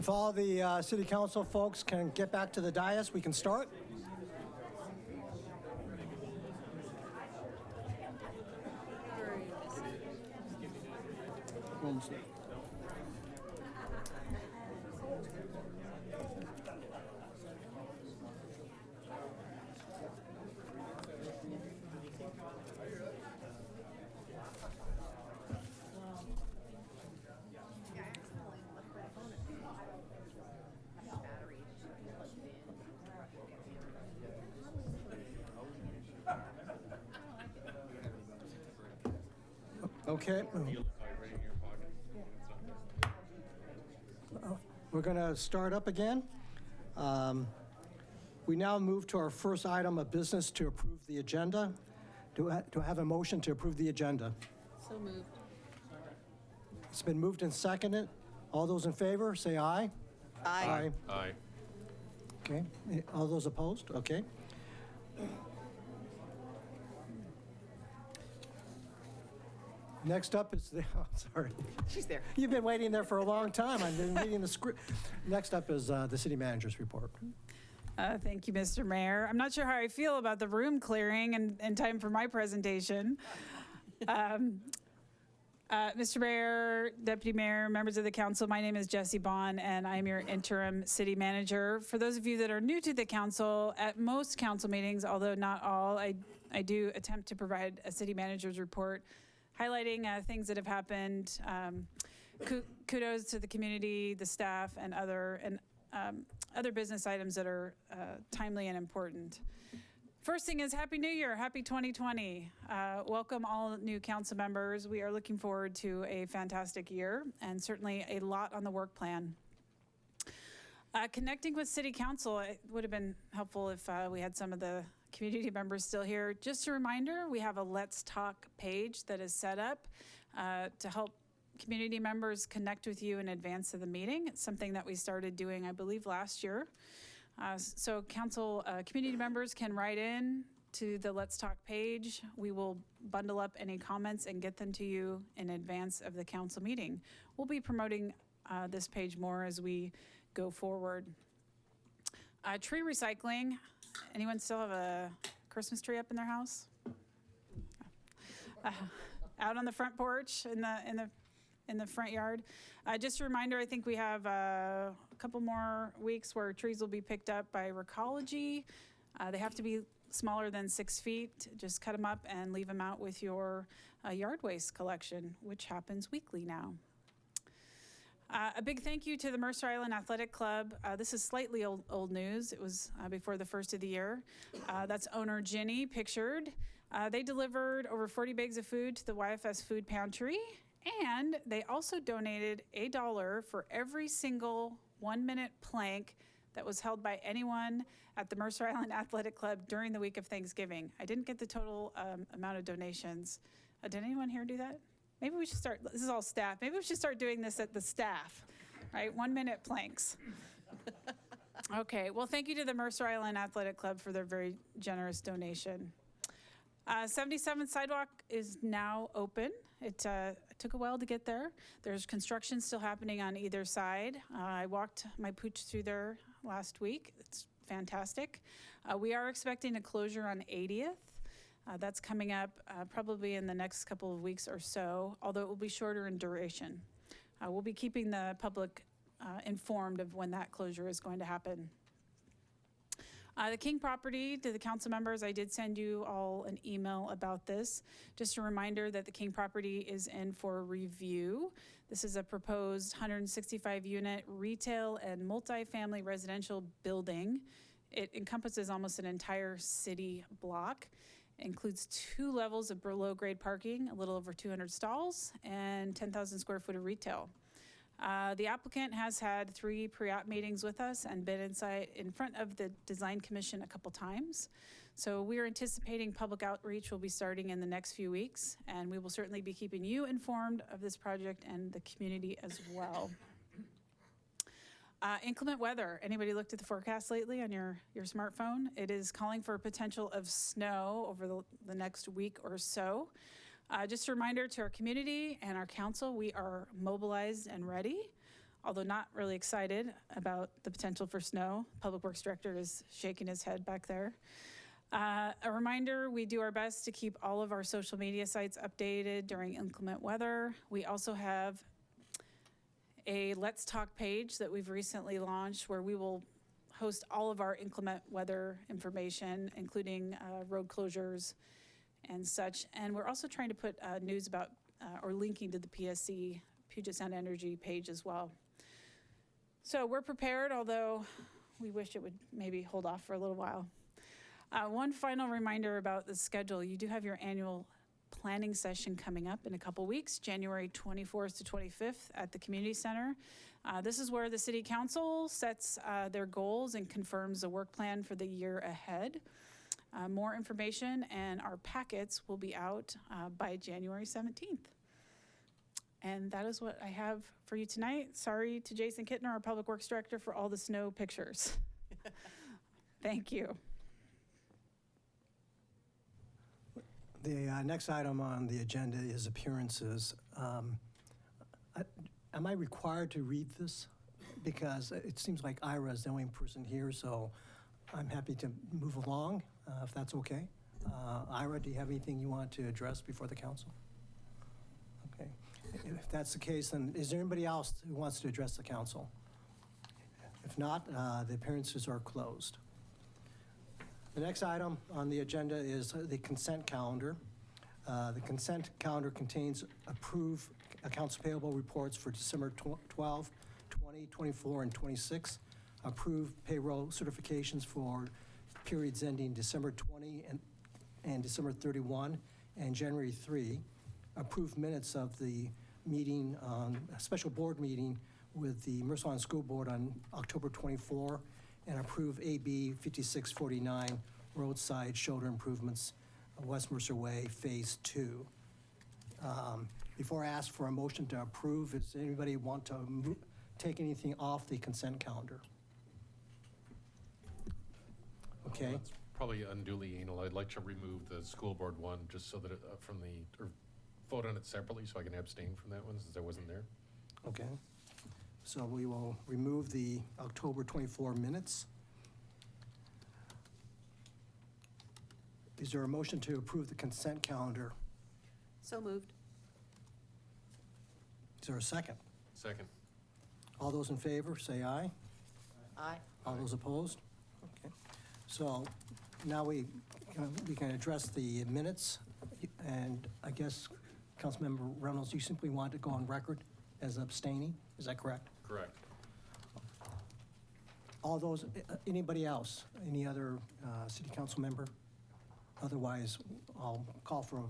If all the city council folks can get back to the dais, we can start. Okay. We're going to start up again. We now move to our first item of business to approve the agenda. Do I have a motion to approve the agenda? So moved. It's been moved and seconded. All those in favor, say aye. Aye. Aye. Okay. All those opposed? Okay. Next up is the, oh, sorry. She's there. You've been waiting there for a long time. I've been reading the script. Next up is the city manager's report. Thank you, Mr. Mayor. I'm not sure how I feel about the room clearing in time for my presentation. Mr. Mayor, Deputy Mayor, members of the council, my name is Jessie Bond, and I'm your interim city manager. For those of you that are new to the council, at most council meetings, although not all, I do attempt to provide a city manager's report highlighting things that have happened. Kudos to the community, the staff, and other business items that are timely and important. First thing is Happy New Year, Happy 2020. Welcome all new council members. We are looking forward to a fantastic year and certainly a lot on the work plan. Connecting with city council, it would have been helpful if we had some of the community members still here. Just a reminder, we have a Let's Talk page that is set up to help community members connect with you in advance of the meeting. It's something that we started doing, I believe, last year. So council community members can write in to the Let's Talk page. We will bundle up any comments and get them to you in advance of the council meeting. We'll be promoting this page more as we go forward. Tree recycling. Anyone still have a Christmas tree up in their house? Out on the front porch in the front yard. Just a reminder, I think we have a couple more weeks where trees will be picked up by Recology. They have to be smaller than 6 feet. Just cut them up and leave them out with your yard waste collection, which happens weekly now. A big thank you to the Mercer Island Athletic Club. This is slightly old news. It was before the first of the year. That's owner Ginny pictured. They delivered over 40 bags of food to the YFS food pantry, and they also donated $1 for every single 1-minute plank that was held by anyone at the Mercer Island Athletic Club during the week of Thanksgiving. I didn't get the total amount of donations. Did anyone here do that? Maybe we should start, this is all staff, maybe we should start doing this at the staff, right? 1-minute planks. Okay, well, thank you to the Mercer Island Athletic Club for their very generous donation. 77th Sidewalk is now open. It took a while to get there. There's construction still happening on either side. I walked my pooch through there last week. It's fantastic. We are expecting a closure on 80th. That's coming up probably in the next couple of weeks or so, although it will be shorter in duration. We'll be keeping the public informed of when that closure is going to happen. The King property, to the council members, I did send you all an email about this. Just a reminder that the King property is in for review. This is a proposed 165-unit retail and multifamily residential building. It encompasses almost an entire city block. Includes 2 levels of below-grade parking, a little over 200 stalls, and 10,000 square foot of retail. The applicant has had 3 pre-app meetings with us and been in front of the Design Commission a couple times. So we are anticipating public outreach will be starting in the next few weeks, and we will certainly be keeping you informed of this project and the community as well. Inclement weather. Anybody looked at the forecast lately on your smartphone? It is calling for a potential of snow over the next week or so. Just a reminder to our community and our council, we are mobilized and ready. although not really excited about the potential for snow. Public Works Director is shaking his head back there. A reminder, we do our best to keep all of our social media sites updated during inclement weather. We also have a Let's Talk page that we've recently launched where we will host all of our inclement weather information, including road closures and such. And we're also trying to put news about or linking to the PSC, Puget Sound Energy page as well. So we're prepared, although we wish it would maybe hold off for a little while. One final reminder about the schedule. You do have your annual planning session coming up in a couple weeks, January 24th to 25th at the Community Center. This is where the City Council sets their goals and confirms a work plan for the year ahead. More information and our packets will be out by January 17th. And that is what I have for you tonight. Sorry to Jason Kittner, our Public Works Director, for all the snow pictures. Thank you. The next item on the agenda is appearances. Am I required to read this? Because it seems like Ira is the only person here, so I'm happy to move along, if that's okay. Ira, do you have anything you want to address before the council? Okay. If that's the case, then is there anybody else who wants to address the council? If not, the appearances are closed. The next item on the agenda is the consent calendar. The consent calendar contains approved accounts payable reports for December 12, 20, 24, and 26, approved payroll certifications for periods ending December 20 and December 31 and January 3, approved minutes of the meeting, a special board meeting with the Mercer Island School Board on October 24, and approve AB 5649 roadside shoulder improvements, West Mercer Way, Phase 2. Before I ask for a motion to approve, does anybody want to take anything off the consent calendar? Okay. That's probably unduly anal. I'd like to remove the school board one just so that it, from the, or vote on it separately so I can abstain from that one since I wasn't there. Okay. So we will remove the October 24 minutes. Is there a motion to approve the consent calendar? So moved. Is there a second? Second. All those in favor, say aye. Aye. All those opposed? Okay. So now we can address the minutes. And I guess, Councilmember Reynolds, you simply want to go on record as abstaining? Is that correct? Correct. All those, anybody else? Any other city council member? Otherwise, I'll call for a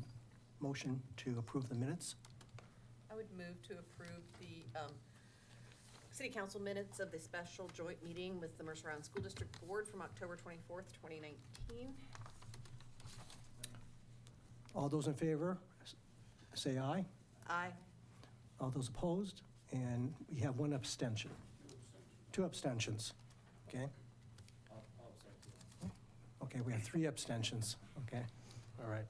motion to approve the minutes. I would move to approve the City Council minutes of the special joint meeting with the Mercer Island School District Board from October 24th, 2019. All those in favor, say aye. Aye. All those opposed? And we have one abstention. Two abstentions, okay? Okay, we have three abstentions, okay? All right.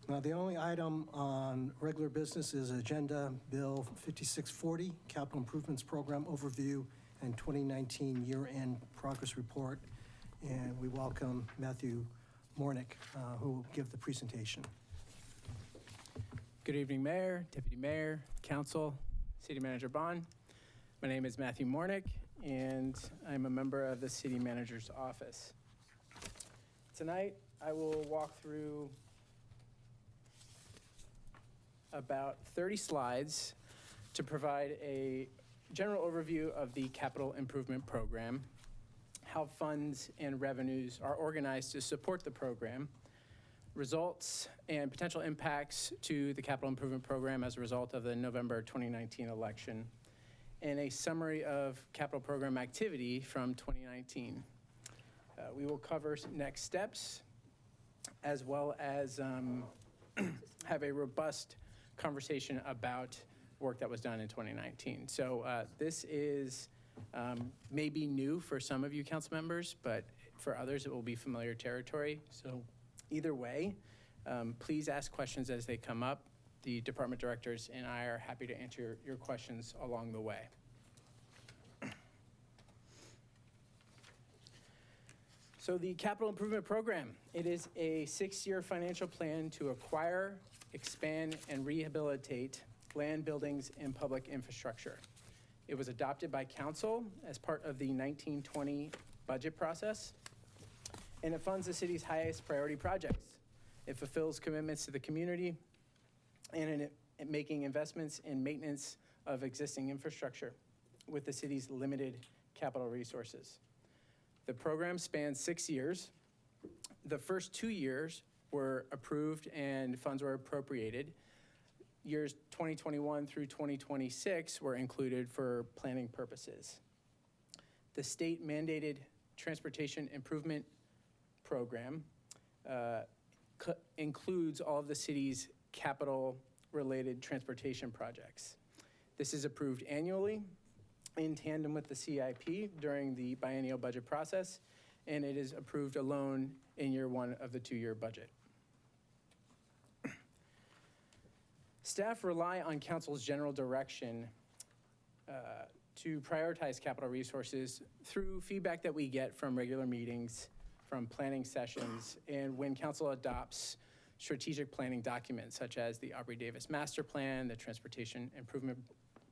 Now, the only item on regular business is Agenda Bill 5640, Capital Improvements Program Overview and 2019 Year-End Progress Report. And we welcome Matthew Mornick, who will give the presentation. Good evening, Mayor, Deputy Mayor, Council, City Manager Bond. My name is Matthew Mornick, and I'm a member of the City Manager's Office. Tonight, I will walk through about 30 slides to provide a general overview of the Capital Improvement Program, how funds and revenues are organized to support the program, results and potential impacts to the Capital Improvement Program as a result of the November 2019 election, and a summary of capital program activity from 2019. We will cover next steps, as well as have a robust conversation about work that was done in 2019. So this is maybe new for some of you council members, but for others it will be familiar territory. So either way, please ask questions as they come up. the department directors and I are happy to answer your questions along the way. So the capital improvement program, it is a 6-year financial plan to acquire, expand, and rehabilitate land, buildings, and public infrastructure. It was adopted by council as part of the 1920 budget process, and it funds the city's highest priority projects. It fulfills commitments to the community and in making investments in maintenance of existing infrastructure with the city's limited capital resources. The program spans 6 years. The first 2 years were approved and funds were appropriated. Years 2021 through 2026 were included for planning purposes. The state mandated transportation improvement program includes all of the city's capital-related transportation projects. This is approved annually in tandem with the CIP during the biennial budget process, and it is approved alone in year 1 of the 2-year budget. Staff rely on council's general direction to prioritize capital resources through feedback that we get from regular meetings, from planning sessions, and when council adopts strategic planning documents such as the Aubrey Davis Master Plan, the Transportation Improvement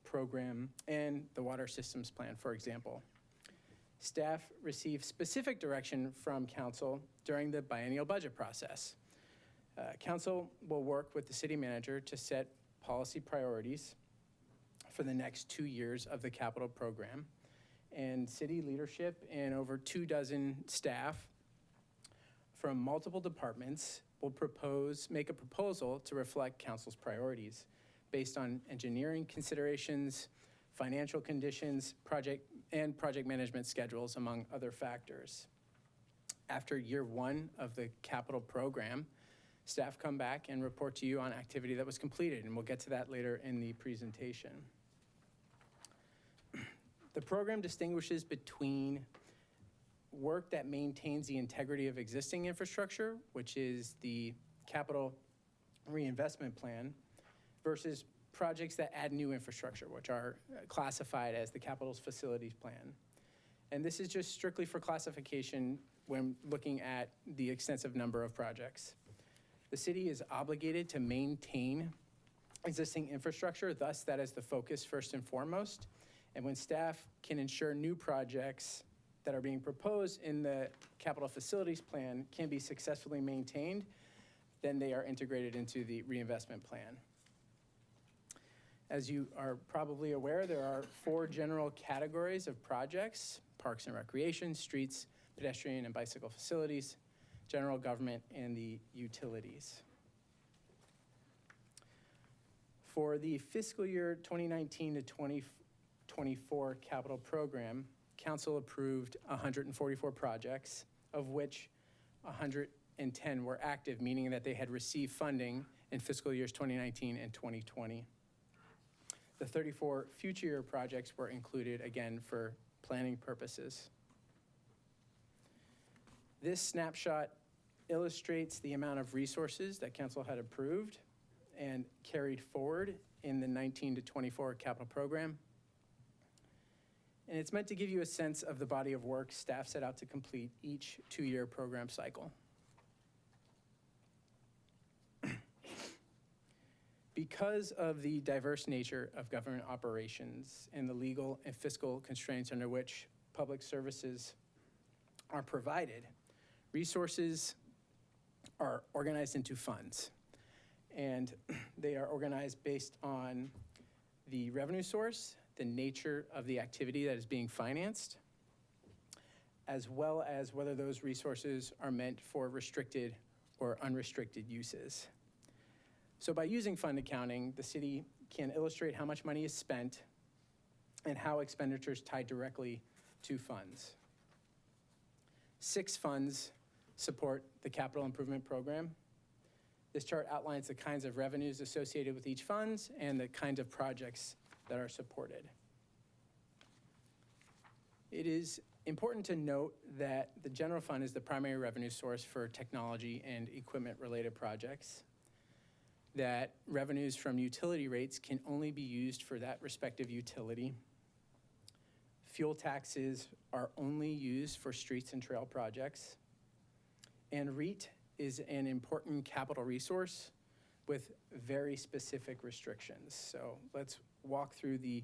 Program, and the Water Systems Plan, for example. Staff receive specific direction from council during the biennial budget process. Council will work with the city manager to set policy priorities for the next 2 years of the capital program, and city leadership and over 24 staff from multiple departments will make a proposal to reflect council's priorities based on engineering considerations, financial conditions, project management schedules, among other factors. After year 1 of the capital program, staff come back and report to you on activity that was completed, and we'll get to that later in the presentation. The program distinguishes between work that maintains the integrity of existing infrastructure, which is the capital reinvestment plan, versus projects that add new infrastructure, which are classified as the capital's facilities plan. And this is just strictly for classification when looking at the extensive number of projects. The city is obligated to maintain existing infrastructure, thus that is the focus first and foremost. And when staff can ensure new projects that are being proposed in the capital facilities plan can be successfully maintained, then they are integrated into the reinvestment plan. As you are probably aware, there are 4 general categories of projects: parks and recreation, streets, pedestrian and bicycle facilities, general government, and the utilities. For the fiscal year 2019 to 2024 capital program, council approved 144 projects, of which 110 were active, meaning that they had received funding in fiscal years 2019 and 2020. The 34 future year projects were included, again, for planning purposes. This snapshot illustrates the amount of resources that council had approved and carried forward in the 19 to 24 capital program. And it's meant to give you a sense of the body of work staff set out to complete each 2-year program cycle. Because of the diverse nature of government operations and the legal and fiscal constraints under which public services are provided, resources are organized into funds. And they are organized based on the revenue source, the nature of the activity that is being financed, as well as whether those resources are meant for restricted or unrestricted uses. So by using fund accounting, the city can illustrate how much money is spent and how expenditures tie directly to funds. 6 funds support the capital improvement program. This chart outlines the kinds of revenues associated with each fund and the kinds of projects that are supported. It is important to note that the general fund is the primary revenue source for technology and equipment-related projects. that revenues from utility rates can only be used for that respective utility. Fuel taxes are only used for streets and trail projects. And REIT is an important capital resource with very specific restrictions. So let's walk through the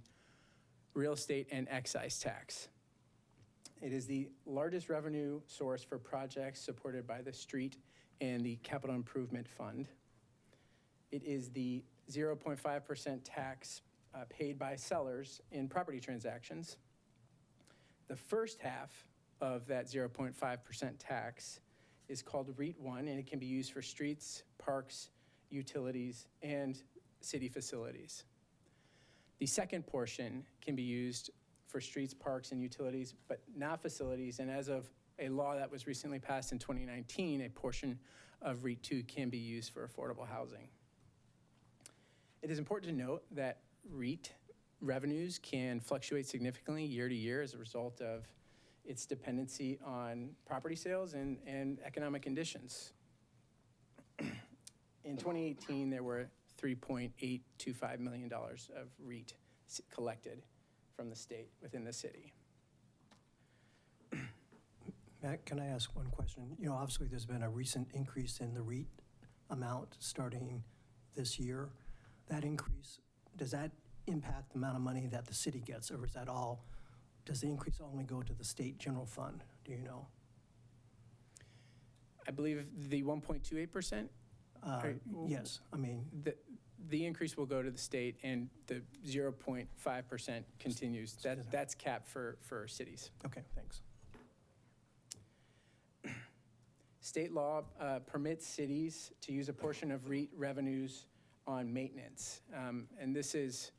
real estate and excise tax. It is the largest revenue source for projects supported by the street and the capital improvement fund. It is the 0.5% tax paid by sellers in property transactions. The first half of that 0.5% tax is called REIT 1, and it can be used for streets, parks, utilities, and city facilities. The second portion can be used for streets, parks, and utilities, but not facilities. And as of a law that was recently passed in 2019, a portion of REIT 2 can be used for affordable housing. It is important to note that REIT revenues can fluctuate significantly year to year as a result of its dependency on property sales and economic conditions. In 2018, there were $3.825 million of REIT collected from the state within the city. Matt, can I ask one question? You know, obviously, there's been a recent increase in the REIT amount starting this year. That increase, does that impact the amount of money that the city gets, or is that all, does the increase only go to the state general fund? Do you know? I believe the 1.28%? Yes, I mean, The increase will go to the state, and the 0.5% continues. That's capped for cities. okay, thanks. State law permits cities to use a portion of REIT revenues on maintenance. And this is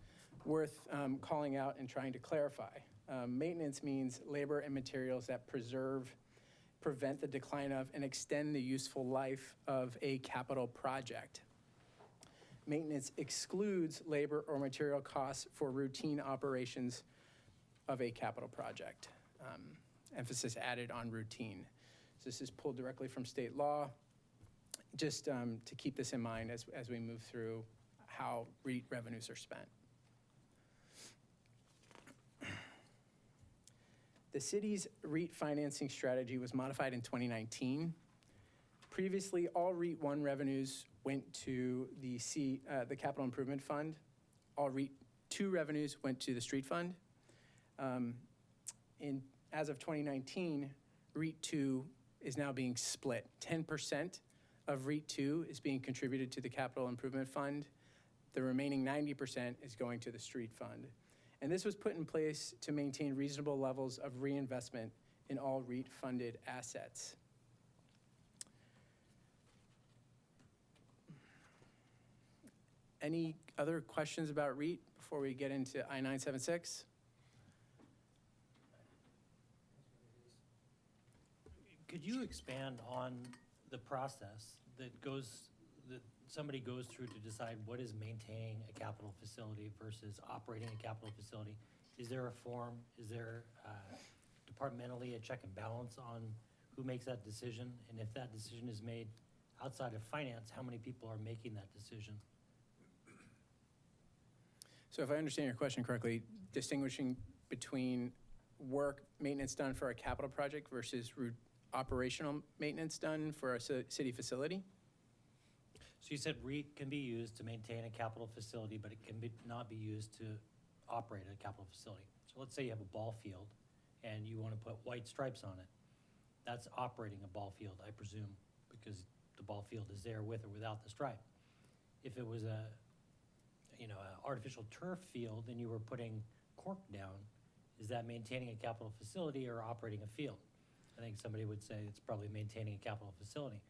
worth calling out and trying to clarify. Maintenance means labor and materials that prevent the decline of, and extend the useful life of a capital project. Maintenance excludes labor or material costs for routine operations of a capital project. Emphasis added on routine. So this is pulled directly from state law, just to keep this in mind as we move through how REIT revenues are spent. The city's REIT financing strategy was modified in 2019. Previously, all REIT 1 revenues went to the Capital Improvement Fund. All REIT 2 revenues went to the Street Fund. As of 2019, REIT 2 is now being split. 10% of REIT 2 is being contributed to the Capital Improvement Fund. The remaining 90% is going to the Street Fund. And this was put in place to maintain reasonable levels of reinvestment in all REIT-funded assets. Any other questions about REIT before we get into I-976? Could you expand on the process that somebody goes through to decide what is maintaining a capital facility versus operating a capital facility? Is there a form? Is there departmentally a check and balance on who makes that decision? And if that decision is made outside of finance, how many people are making that decision? So if I understand your question correctly, distinguishing between work maintenance done for a capital project versus operational maintenance done for a city facility? So you said REIT can be used to maintain a capital facility, but it can not be used to operate a capital facility. So let's say you have a ball field and you want to put white stripes on it. That's operating a ball field, I presume, because the ball field is there with or without the stripe. If it was an artificial turf field and you were putting cork down, is that maintaining a capital facility or operating a field? I think somebody would say it's probably maintaining a capital facility.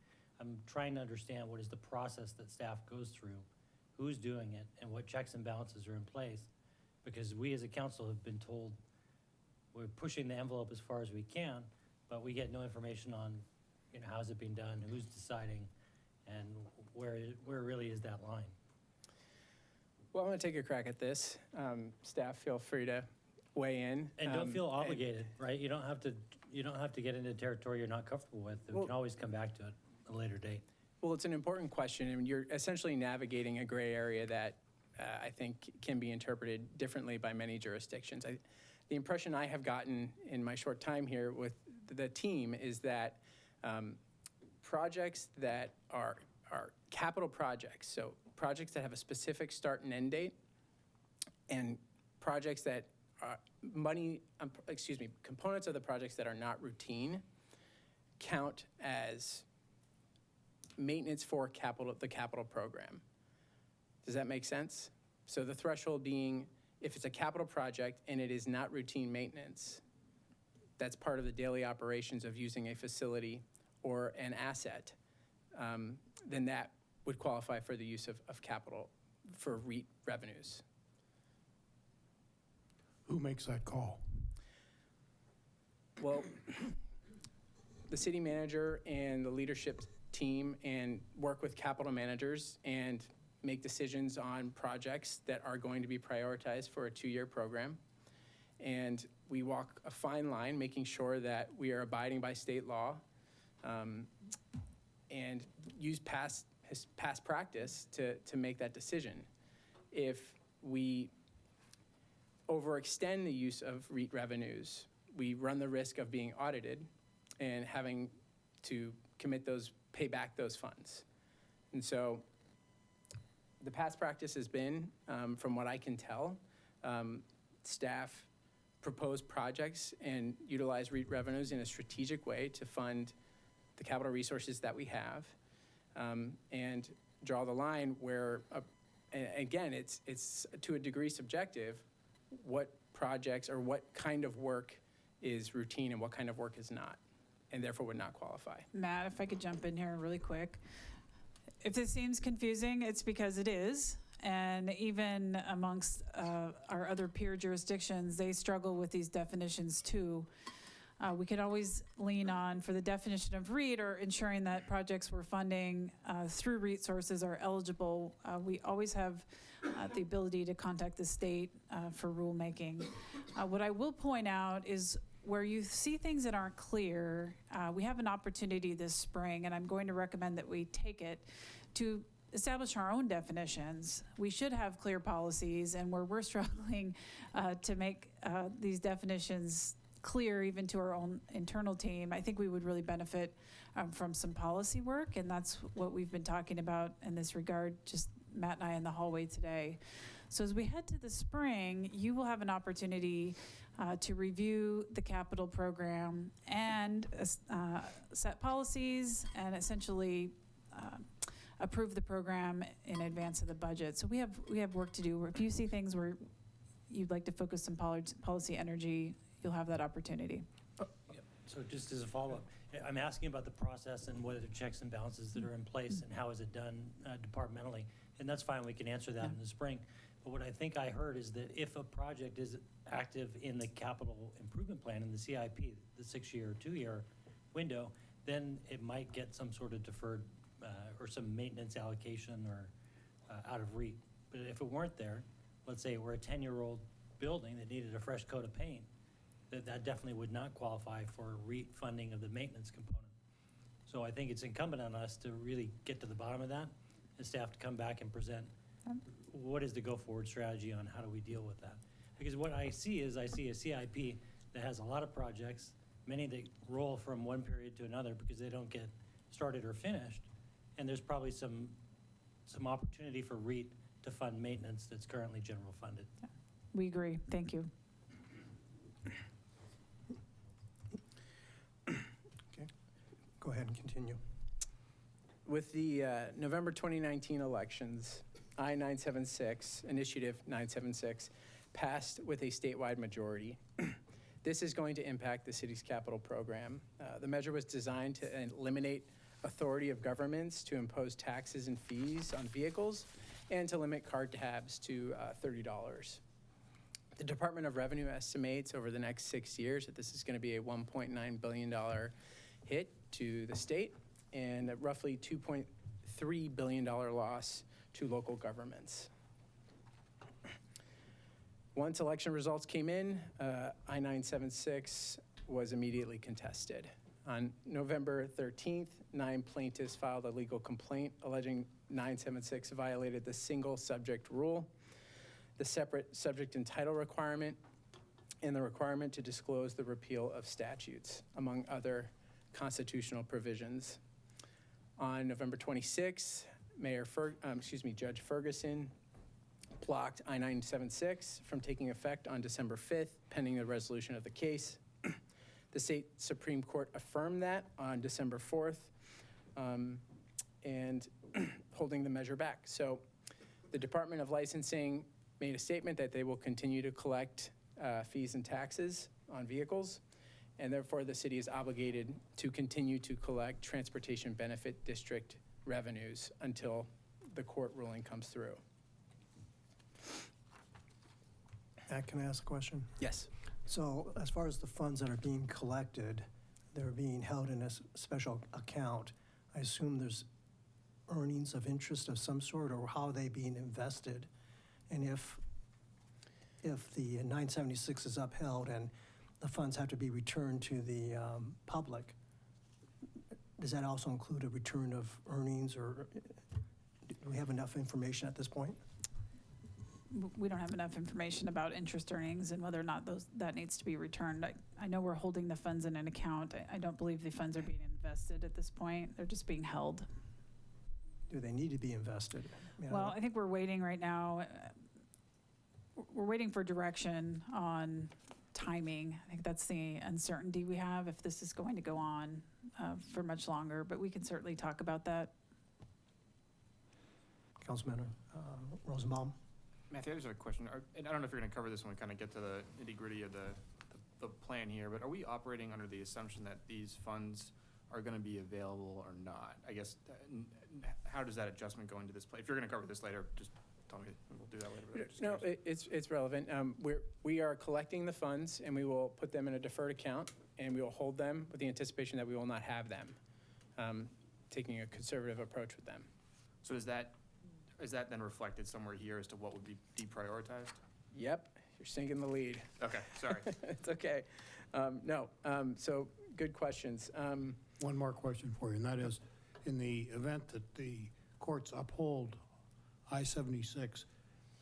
I'm trying to understand what is the process that staff goes through, who's doing it, and what checks and balances are in place. Because we as a council have been told we're pushing the envelope as far as we can, but we get no information on, how's it being done, who's deciding, and where really is that line? Well, I'm going to take a crack at this. Staff, feel free to weigh in. And don't feel obligated, right? You don't have to get into territory you're not comfortable with. We can always come back to it at a later date. Well, it's an important question, and you're essentially navigating a gray area that I think can be interpreted differently by many jurisdictions. The impression I have gotten in my short time here with the team is that projects that are capital projects, so projects that have a specific start and end date, and projects that are components of the projects that are not routine count as maintenance for the capital program. Does that make sense? So the threshold being, if it's a capital project and it is not routine maintenance, that's part of the daily operations of using a facility or an asset, then that would qualify for the use of capital for REIT revenues. Who makes that call? Well, the city manager and the leadership team and work with capital managers and make decisions on projects that are going to be prioritized for a 2-year program. And we walk a fine line, making sure that we are abiding by state law and use past practice to make that decision. If we overextend the use of REIT revenues, we run the risk of being audited and having to pay back those funds. And so the past practice has been, from what I can tell, staff propose projects and utilize REIT revenues in a strategic way to fund the capital resources that we have, and draw the line where, again, it's to a degree subjective, what projects or what kind of work is routine and what kind of work is not, and therefore would not qualify. Matt, if I could jump in here really quick. If this seems confusing, it's because it is. And even amongst our other peer jurisdictions, they struggle with these definitions too. We could always lean on for the definition of REIT or ensuring that projects we're funding through REIT sources are eligible. We always have the ability to contact the state for rulemaking. What I will point out is where you see things that aren't clear, we have an opportunity this spring, and I'm going to recommend that we take it to establish our own definitions. We should have clear policies, and where we're struggling to make these definitions clear even to our own internal team, I think we would really benefit from some policy work, and that's what we've been talking about in this regard, just Matt and I in the hallway today. So as we head to the spring, you will have an opportunity to review the capital program and set policies and essentially approve the program in advance of the budget. So we have work to do. If you see things where you'd like to focus some policy energy, you'll have that opportunity. So just as a follow-up, I'm asking about the process and what are the checks and balances that are in place and how is it done departmentally. And that's fine, we can answer that in the spring. But what I think I heard is that if a project is active in the capital improvement plan in the CIP, the 6-year or 2-year window, then it might get some sort of deferred or some maintenance allocation or out of REIT. But if it weren't there, let's say it were a 10-year-old building that needed a fresh coat of paint, that definitely would not qualify for REIT funding of the maintenance component. So I think it's incumbent on us to really get to the bottom of that and staff to come back and present what is the go-forward strategy on how do we deal with that. Because what I see is I see a CIP that has a lot of projects, many that roll from one period to another because they don't get started or finished. And there's probably some opportunity for REIT to fund maintenance that's currently general funded. We agree. Thank you. Okay, go ahead and continue. With the November 2019 elections, I-976, Initiative 976, passed with a statewide majority. This is going to impact the city's capital program. The measure was designed to eliminate authority of governments to impose taxes and fees on vehicles and to limit card tabs to $30. The Department of Revenue estimates over the next 6 years that this is going to be a $1.9 billion hit to the state and a roughly $2.3 billion loss to local governments. Once election results came in, I-976 was immediately contested. On November 13th, 9 plaintiffs filed a legal complaint alleging 976 violated the single subject rule, the separate subject and title requirement, and the requirement to disclose the repeal of statutes, among other constitutional provisions. On November 26th, Judge Ferguson blocked I-976 from taking effect on December 5th, pending the resolution of the case. The state Supreme Court affirmed that on December 4th, and holding the measure back. So the Department of Licensing made a statement that they will continue to collect fees and taxes on vehicles, and therefore the city is obligated to continue to collect Transportation Benefit District revenues until the court ruling comes through. Matt, can I ask a question? Yes. So as far as the funds that are being collected, they're being held in a special account. I assume there's earnings of interest of some sort, or how are they being invested? And if the 976 is upheld and the funds have to be returned to the public, does that also include a return of earnings, or do we have enough information at this point? We don't have enough information about interest earnings and whether or not that needs to be returned. I know we're holding the funds in an account. I don't believe the funds are being invested at this point. They're just being held. Do they need to be invested? Well, I think we're waiting right now. We're waiting for direction on timing. I think that's the uncertainty we have, if this is going to go on for much longer, but we can certainly talk about that. Councilman Rosenbaum? Matthew, there's a question, and I don't know if you're going to cover this when we kind of get to the nitty-gritty of the plan here, but are we operating under the assumption that these funds are going to be available or not? I guess, how does that adjustment go into this play? If you're going to cover this later, just tell me, we'll do that later. No, it's relevant. We are collecting the funds, and we will put them in a deferred account, and we will hold them with the anticipation that we will not have them, taking a conservative approach with them. So is that then reflected somewhere here as to what would be deprioritized? Yep, you're sinking the lead. Okay, sorry. It's okay. So good questions. One more question for you, and that is, in the event that the courts uphold I-76,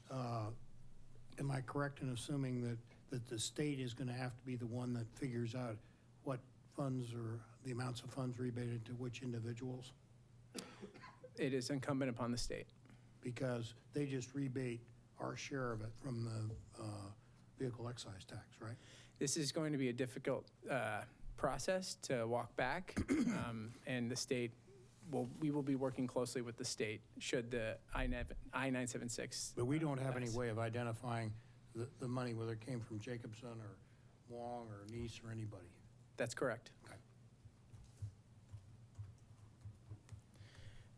am I correct in assuming that the state is going to have to be the one that figures out what funds or the amounts of funds rebated to which individuals? It is incumbent upon the state. Because they just rebate our share of it from the vehicle excise tax, right? This is going to be a difficult process to walk back, and the state we will be working closely with the state should the I-976. But we don't have any way of identifying the money, whether it came from Jacobson or Wong or Nice or anybody. That's correct.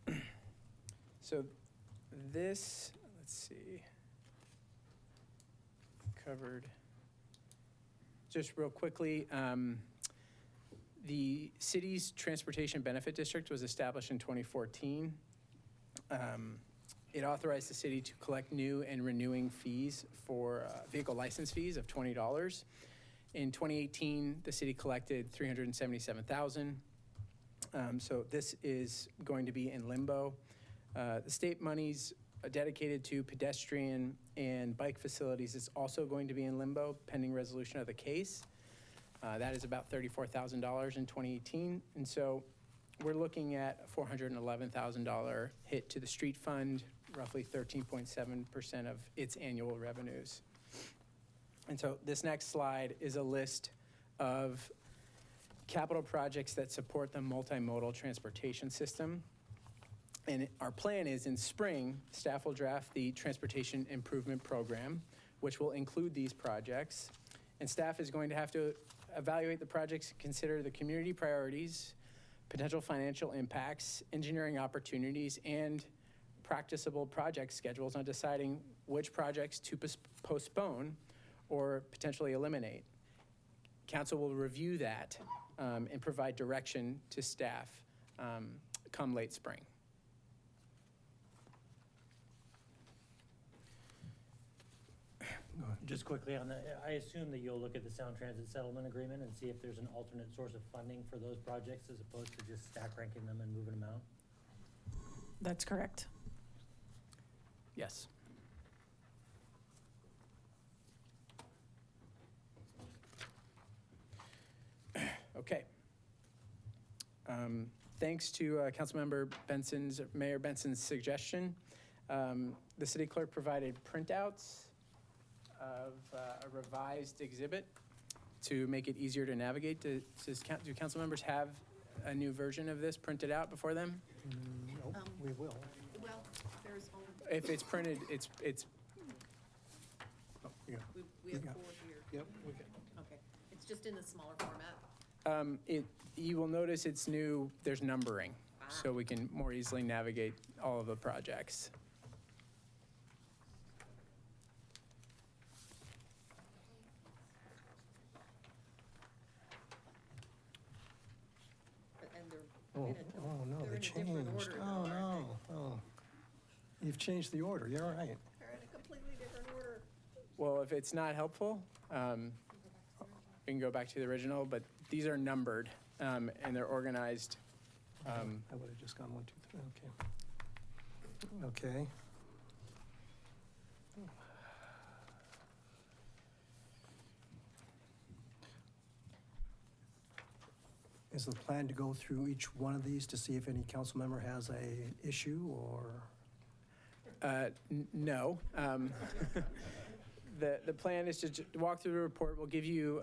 Okay. So this, let's see, covered. Just real quickly, the city's Transportation Benefit District was established in 2014. It authorized the city to collect new and renewing fees for vehicle license fees of $20. In 2018, the city collected $377,000. So this is going to be in limbo. The state monies dedicated to pedestrian and bike facilities is also going to be in limbo pending resolution of the case. That is about $34,000 in 2018. And so we're looking at a $411,000 hit to the street fund, roughly 13.7% of its annual revenues. And so this next slide is a list of capital projects that support the multimodal transportation system. And our plan is in spring, staff will draft the Transportation Improvement Program, which will include these projects. And staff is going to have to evaluate the projects, consider the community priorities, potential financial impacts, engineering opportunities, and practicable project schedules on deciding which projects to postpone or potentially eliminate. Council will review that and provide direction to staff come late spring. Just quickly on that, I assume that you'll look at the Sound Transit Settlement Agreement and see if there's an alternate source of funding for those projects as opposed to just stack ranking them and moving them out? That's correct. Yes. Okay. Thanks to Mayor Benson's suggestion, the city clerk provided printouts of a revised exhibit to make it easier to navigate. Do council members have a new version of this printed out before them? Nope, we will. Well, there's only, If it's printed, it's Oh, yeah. we have Yeah. 4 here. Yep, we can. Okay. It's just in the smaller format. You will notice it's new, there's numbering, so we can more easily navigate all of the projects. And they're Oh, in a, oh, no, they're they in a different changed. order, Oh, though, aren't no, oh. You've changed the order, you're right. They're in a completely different order. Well, if it's not helpful, we can go back to the original, but these are numbered, and they're organized. I would have just gone 1, 2, 3, okay. Okay. Is the plan to go through each one of these to see if any council member has a issue, or? No. The plan is to walk through the report. We'll give you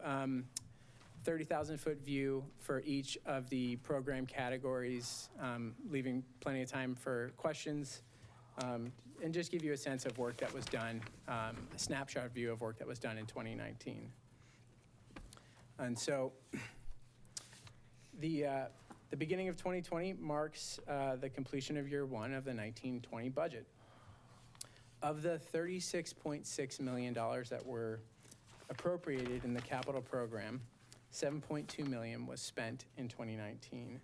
30,000-foot view for each of the program categories, leaving plenty of time for questions, and just give you a sense of work that was done, a snapshot view of work that was done in 2019. And so the beginning of 2020 marks the completion of year 1 of the 1920 budget. Of the $36.6 million that were appropriated in the capital program, $7.2 million was spent in 2019.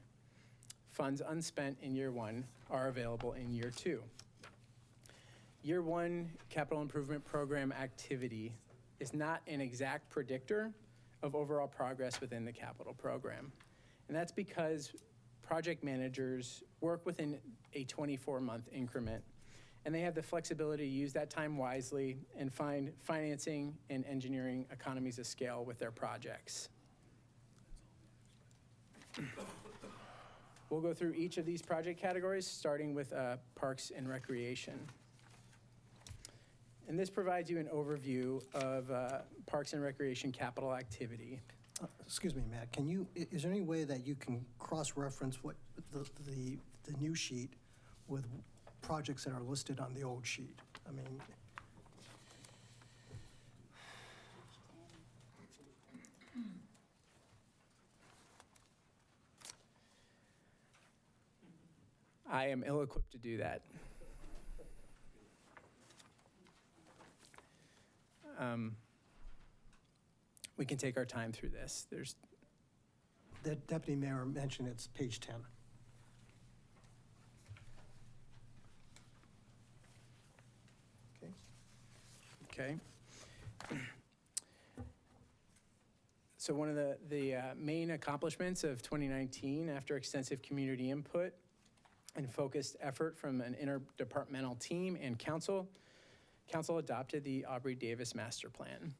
Funds unspent in year 1 are available in year 2. Year 1 capital improvement program activity is not an exact predictor of overall progress within the capital program. And that's because project managers work within a 24-month increment, and they have the flexibility to use that time wisely and find financing and engineering economies of scale with their projects. We'll go through each of these project categories, starting with Parks and Recreation. And this provides you an overview of Parks and Recreation capital activity. Excuse me, Matt, is there any way that you can cross-reference what the new sheet with projects that are listed on the old sheet? I mean, I am ill-equipped to do that. We can take our time through this. the Deputy Mayor mentioned it's page 10. Okay. So one of the main accomplishments of 2019, after extensive community input and focused effort from an interdepartmental team and council adopted the Aubrey Davis Master Plan.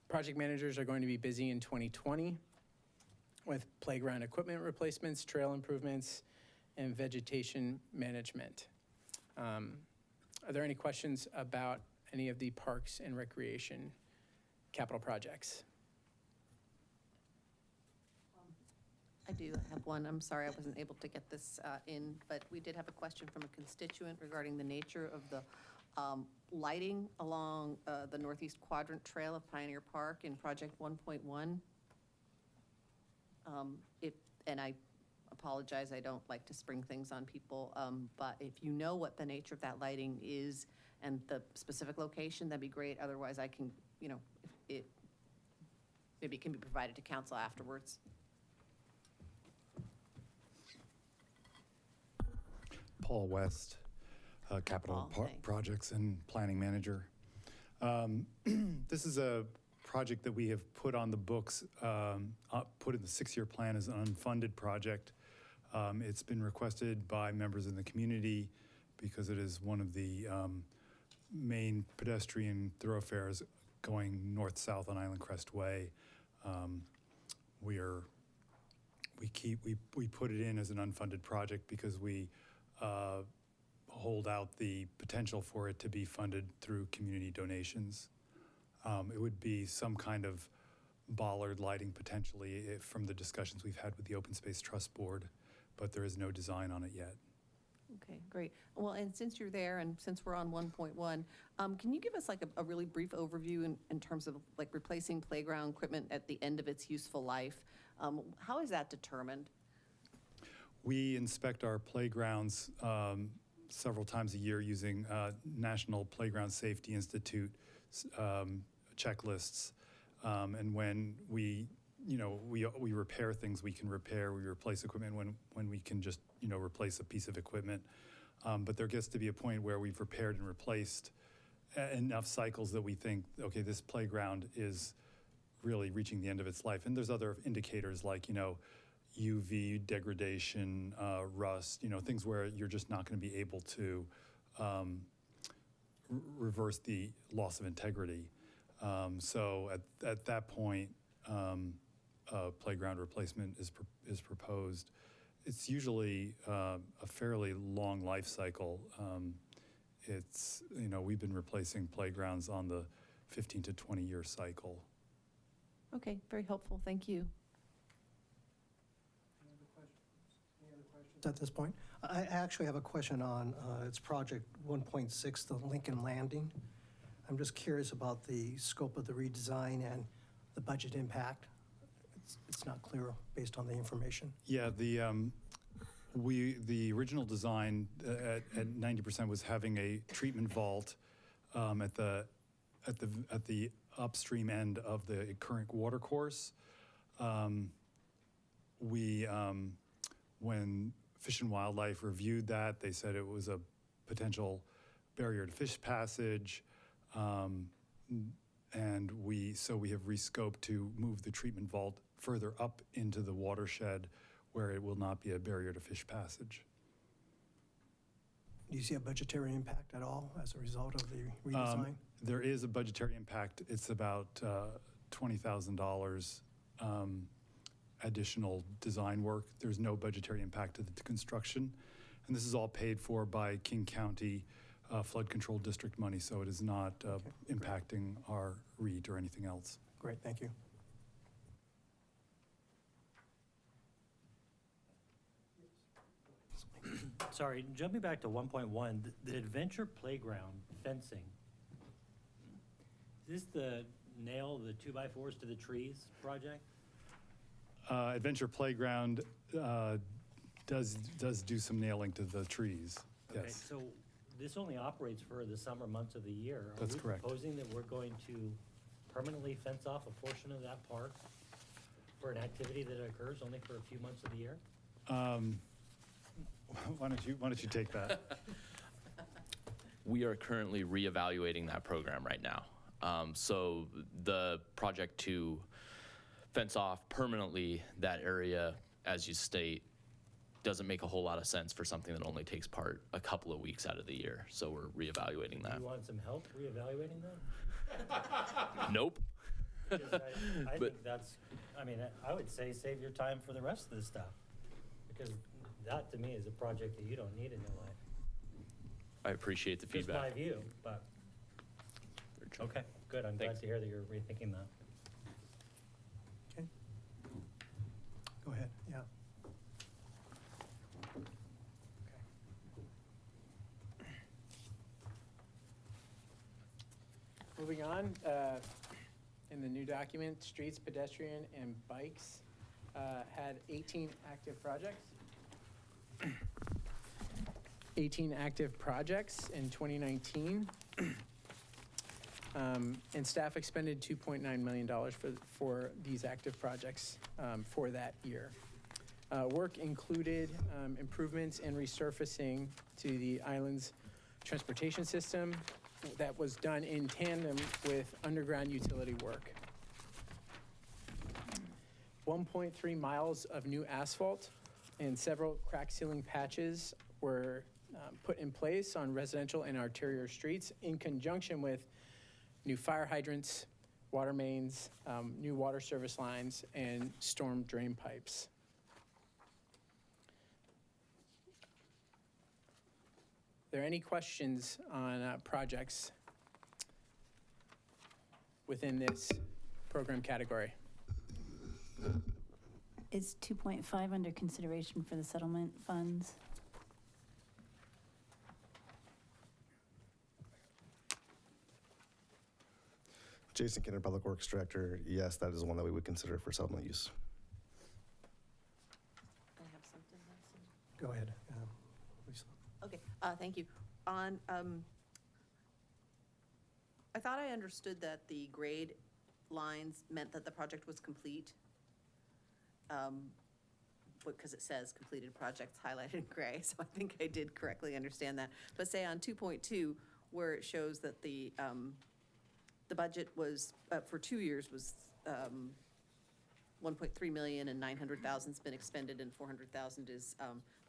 Project managers are going to be busy in 2020 with playground equipment replacements, trail improvements, and vegetation management. Are there any questions about any of the parks and recreation capital projects? I do have one. I'm sorry I wasn't able to get this in, but we did have a question from a constituent regarding the nature of the lighting along the Northeast Quadrant Trail of Pioneer Park in Project 1.1. And I apologize, I don't like to spring things on people, but if you know what the nature of that lighting is and the specific location, that'd be great. Otherwise, I can, maybe it can be provided to council afterwards. Paul West, Capital Paul, thanks. Projects and Planning Manager. This is a project that we have put on the books, put in the 6-year plan as an unfunded project. It's been requested by members in the community because it is one of the main pedestrian thoroughfares going north-south on Island Crest Way. We put it in as an unfunded project because we hold out the potential for it to be funded through community donations. It would be some kind of bollard lighting potentially from the discussions we've had with the Open Space Trust Board, but there is no design on it yet. Okay, great. Well, and since you're there and since we're on 1.1, can you give us like a really brief overview in terms of like replacing playground equipment at the end of its useful life? How is that determined? We inspect our playgrounds several times a year using National Playground Safety Institute checklists. And when we repair things we can repair, we replace equipment when we can just, replace a piece of equipment. But there gets to be a point where we've repaired and replaced enough cycles that we think, okay, this playground is really reaching the end of its life. And there's other indicators like, UV degradation, rust, things where you're just not going to be able to reverse the loss of integrity. So at that point, playground replacement is proposed. It's usually a fairly long life cycle. We've been replacing playgrounds on the 15 to 20-year cycle. Okay, very helpful. Thank you. At this point, I actually have a question on it's project 1.6, the Lincoln Landing. I'm just curious about the scope of the redesign and the budget impact. It's not clear based on the information. Yeah, the original design at 90% was having a treatment vault at the upstream end of the current water course. When Fish and Wildlife reviewed that, they said it was a potential barrier to fish passage. And we have rescoped to move the treatment vault further up into the watershed where it will not be a barrier to fish passage. Do you see a budgetary impact at all as a result of the redesign? There is a budgetary impact. It's about $20,000 additional design work. There's no budgetary impact to the construction. And this is all paid for by King County Flood Control District money, so it is not impacting our REIT or anything else. Great, thank you. Sorry, jumping back to 1.1, the Adventure Playground fencing. Is this the nail the 2x4s to the trees project? Adventure Playground does do some nailing to the trees, Okay, yes. so this only operates for the summer months of the year. That's correct. Are we proposing that we're going to permanently fence off a portion of that park for an activity that occurs only for a few months of the year? Why don't you take that? We are currently reevaluating that program right now. So the project to fence off permanently that area, as you state, doesn't make a whole lot of sense for something that only takes part a couple of weeks out of the year. So we're reevaluating that. Do you want some help reevaluating that? Nope. Because I think that's, I would say save your time for the rest of this stuff. Because that, to me, is a project that you don't need in your life. I appreciate the Just feedback. my view, but, okay, good. I'm glad Thanks. to hear that you're rethinking that. Okay. Go ahead, yeah. Moving on, in the new document, streets, pedestrian, and bikes had 18 active projects. 18 active projects in 2019. And staff expended $2.9 million for these active projects for that year. Work included improvements and resurfacing to the island's transportation system, that was done in tandem with underground utility work. 1.3 miles of new asphalt and several crack sealing patches were put in place on residential and arterial streets in conjunction with new fire hydrants, water mains, new water service lines, and storm drain pipes. Are there any questions on projects within this program category? Is 2.5 under consideration for the settlement funds? Jason Kinner, Public Works Director. Yes, that is one that we would consider for settlement use. I have something else. Go ahead, Lisa. Okay, thank you. On, I thought I understood that the grade lines meant that the project was complete. Because it says completed projects highlighted in gray, so I think I did correctly understand that. But say on 2.2, where it shows that the budget was, for 2 years was 1.3 million and 900,000's been expended and 400,000 is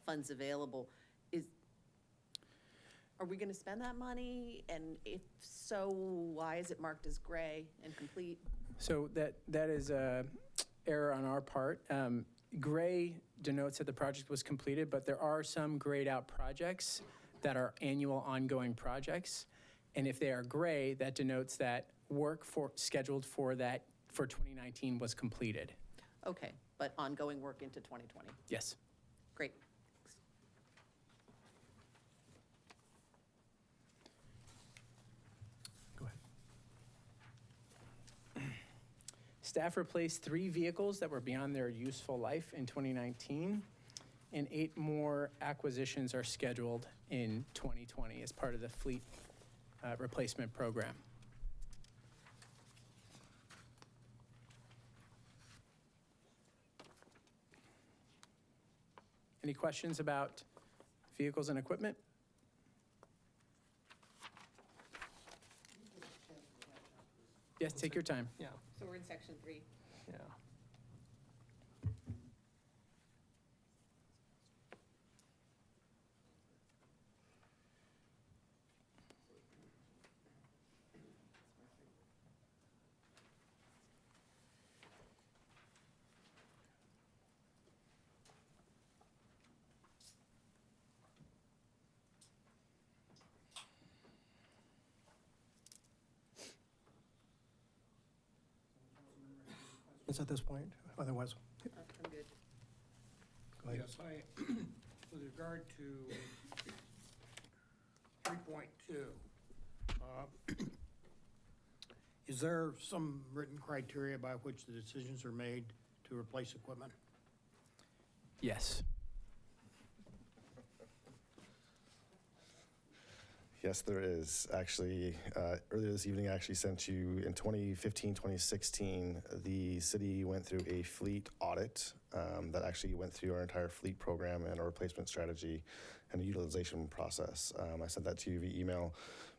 funds available. Are we gonna spend that money? And if so, why is it marked as gray and complete? So that is a error on our part. Gray denotes that the project was completed, but there are some grayed out projects that are annual ongoing projects. And if they are gray, that denotes that work scheduled for 2019 was completed. Okay, but ongoing work into 2020. Yes. Great. Go ahead. Staff replaced 3 vehicles that were beyond their useful life in 2019, and 8 more acquisitions are scheduled in 2020 as part of the fleet replacement program. Any questions about vehicles and equipment? Yes, take your time. Yeah, So we're in section 3. yeah. At this point, otherwise, I'm good. go ahead. Yes, with regard to 3.2, is there some written criteria by which the decisions are made to replace equipment? Yes. Yes, there is. Actually, earlier this evening, I actually sent you, in 2015, 2016, the city went through a fleet audit that actually went through our entire fleet program and our replacement strategy and utilization process. I sent that to you via email,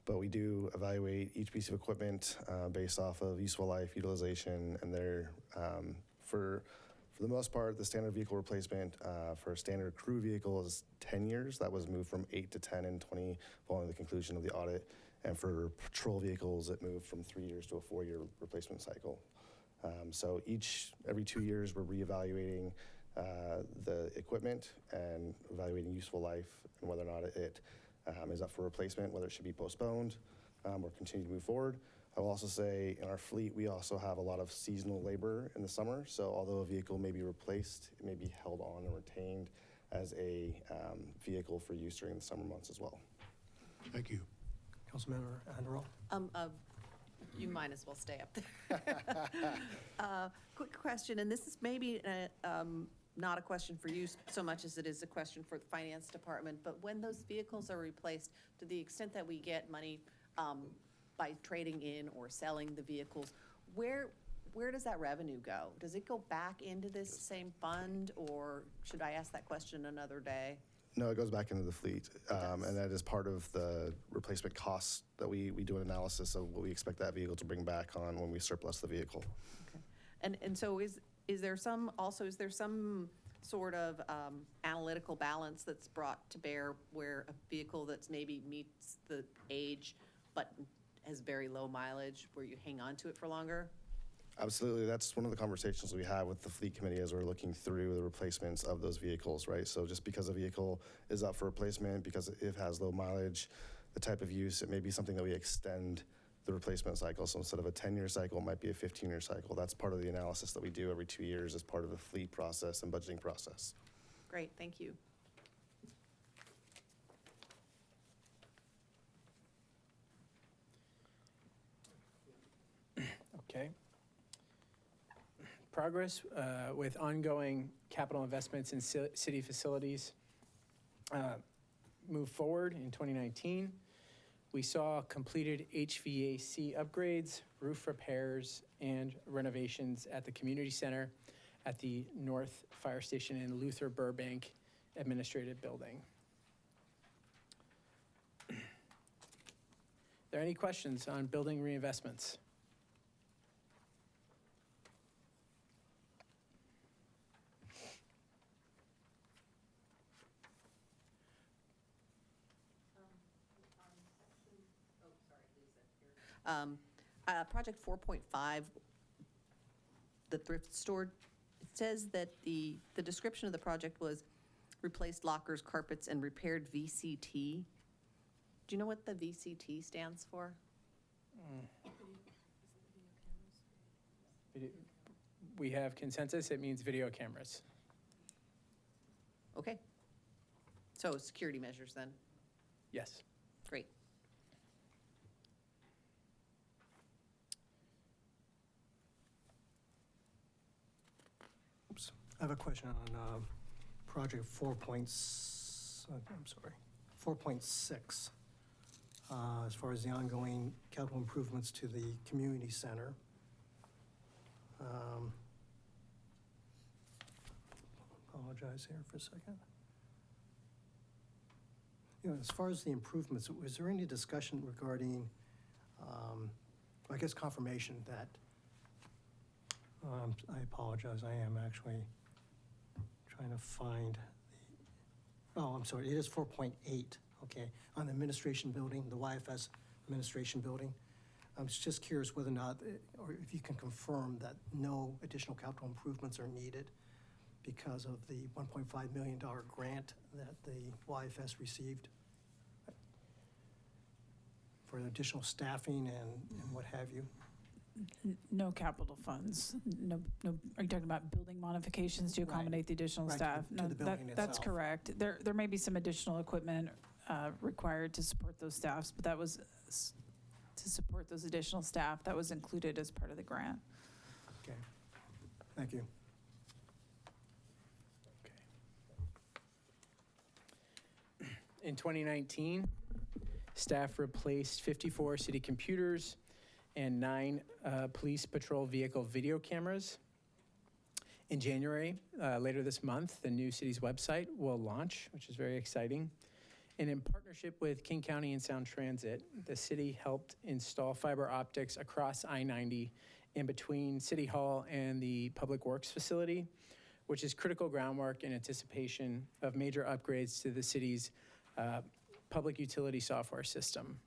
but we do evaluate each piece of equipment based off of useful life, utilization, and their, for the most part, the standard vehicle replacement for a standard crew vehicle is 10 years. That was moved from 8 to 10 in 20 following the conclusion of the audit. And for patrol vehicles, it moved from 3 years to a 4-year replacement cycle. So every 2 years, we're reevaluating the equipment and evaluating useful life and whether or not it is up for replacement, whether it should be postponed or continue to move forward. I will also say in our fleet, we also have a lot of seasonal labor in the summer. So although a vehicle may be replaced, it may be held on and retained as a vehicle for use during the summer months as well. Thank you. Councilmember Anderell? You might as well stay up there. Quick question, and this is maybe not a question for you so much as it is a question for the finance department, but when those vehicles are replaced, to the extent that we get money by trading in or selling the vehicles, where does that revenue go? Does it go back into this same fund, or should I ask that question another day? No, it goes back into the fleet. And that is part of the replacement costs that we do an analysis of what we expect that vehicle to bring back on when we surplus the vehicle. And so is there some sort of analytical balance that's brought to bear where a vehicle that's maybe meets the age but has very low mileage, where you hang on to it for longer? Absolutely. That's one of the conversations we have with the fleet committee as we're looking through the replacements of those vehicles, right? So just because a vehicle is up for replacement, because it has low mileage, the type of use, it may be something that we extend the replacement cycle. So instead of a 10-year cycle, it might be a 15-year cycle. That's part of the analysis that we do every 2 years as part of the fleet process and budgeting process. Great, thank you. Okay. Progress with ongoing capital investments in city facilities move forward in 2019. We saw completed HVAC upgrades, roof repairs, and renovations at the community center, at the North Fire Station, and Luther Burbank Administrative Building. Are there any questions on building reinvestments? Project 4.5, the thrift store, it says that the description of the project was replaced lockers, carpets, and repaired VCT. Do you know what the VCT stands for? We have consensus, it means video cameras. Okay. So security measures then? Yes. Great. I have a question on project 4.6, as far as the ongoing capital improvements to the community center. Apologize here for a second. You know, as far as the improvements, was there any discussion regarding, I guess, confirmation that, I apologize, I am actually trying to find the, oh, I'm sorry, it is 4.8, okay, on the administration building, the YFS administration building. I'm just curious whether or not, or if you can confirm that no additional capital improvements are needed because of the $1.5 million grant that the YFS received for additional staffing and what have you. No capital funds. No. Are you talking about building modifications to accommodate the additional Right, staff? to the building That's itself. correct. There may be some additional equipment required to support those staffs, but that was to support those additional staff. That was included as part of the grant. Okay, thank you. In 2019, staff replaced 54 city computers and 9 police patrol vehicle video cameras. In January, later this month, the new city's website will launch, which is very exciting. And in partnership with King County and Sound Transit, the city helped install fiber optics across I-90 in between City Hall and the Public Works facility, which is critical groundwork in anticipation of major upgrades to the city's public utility software system.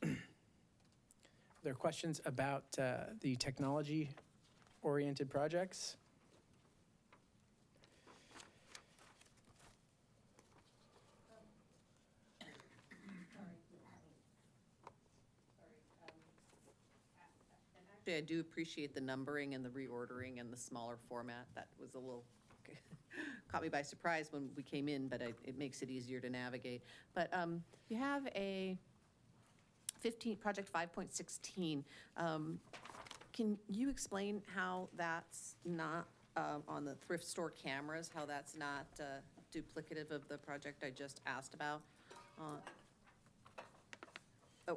Are there questions about the technology-oriented projects? Actually, I do appreciate the numbering and the reordering and the smaller format. That was a little, caught me by surprise when we came in, but it makes it easier to navigate. But you have a project 5.16. Can you explain how that's not, on the thrift store cameras, how that's not duplicative of the project I just asked about?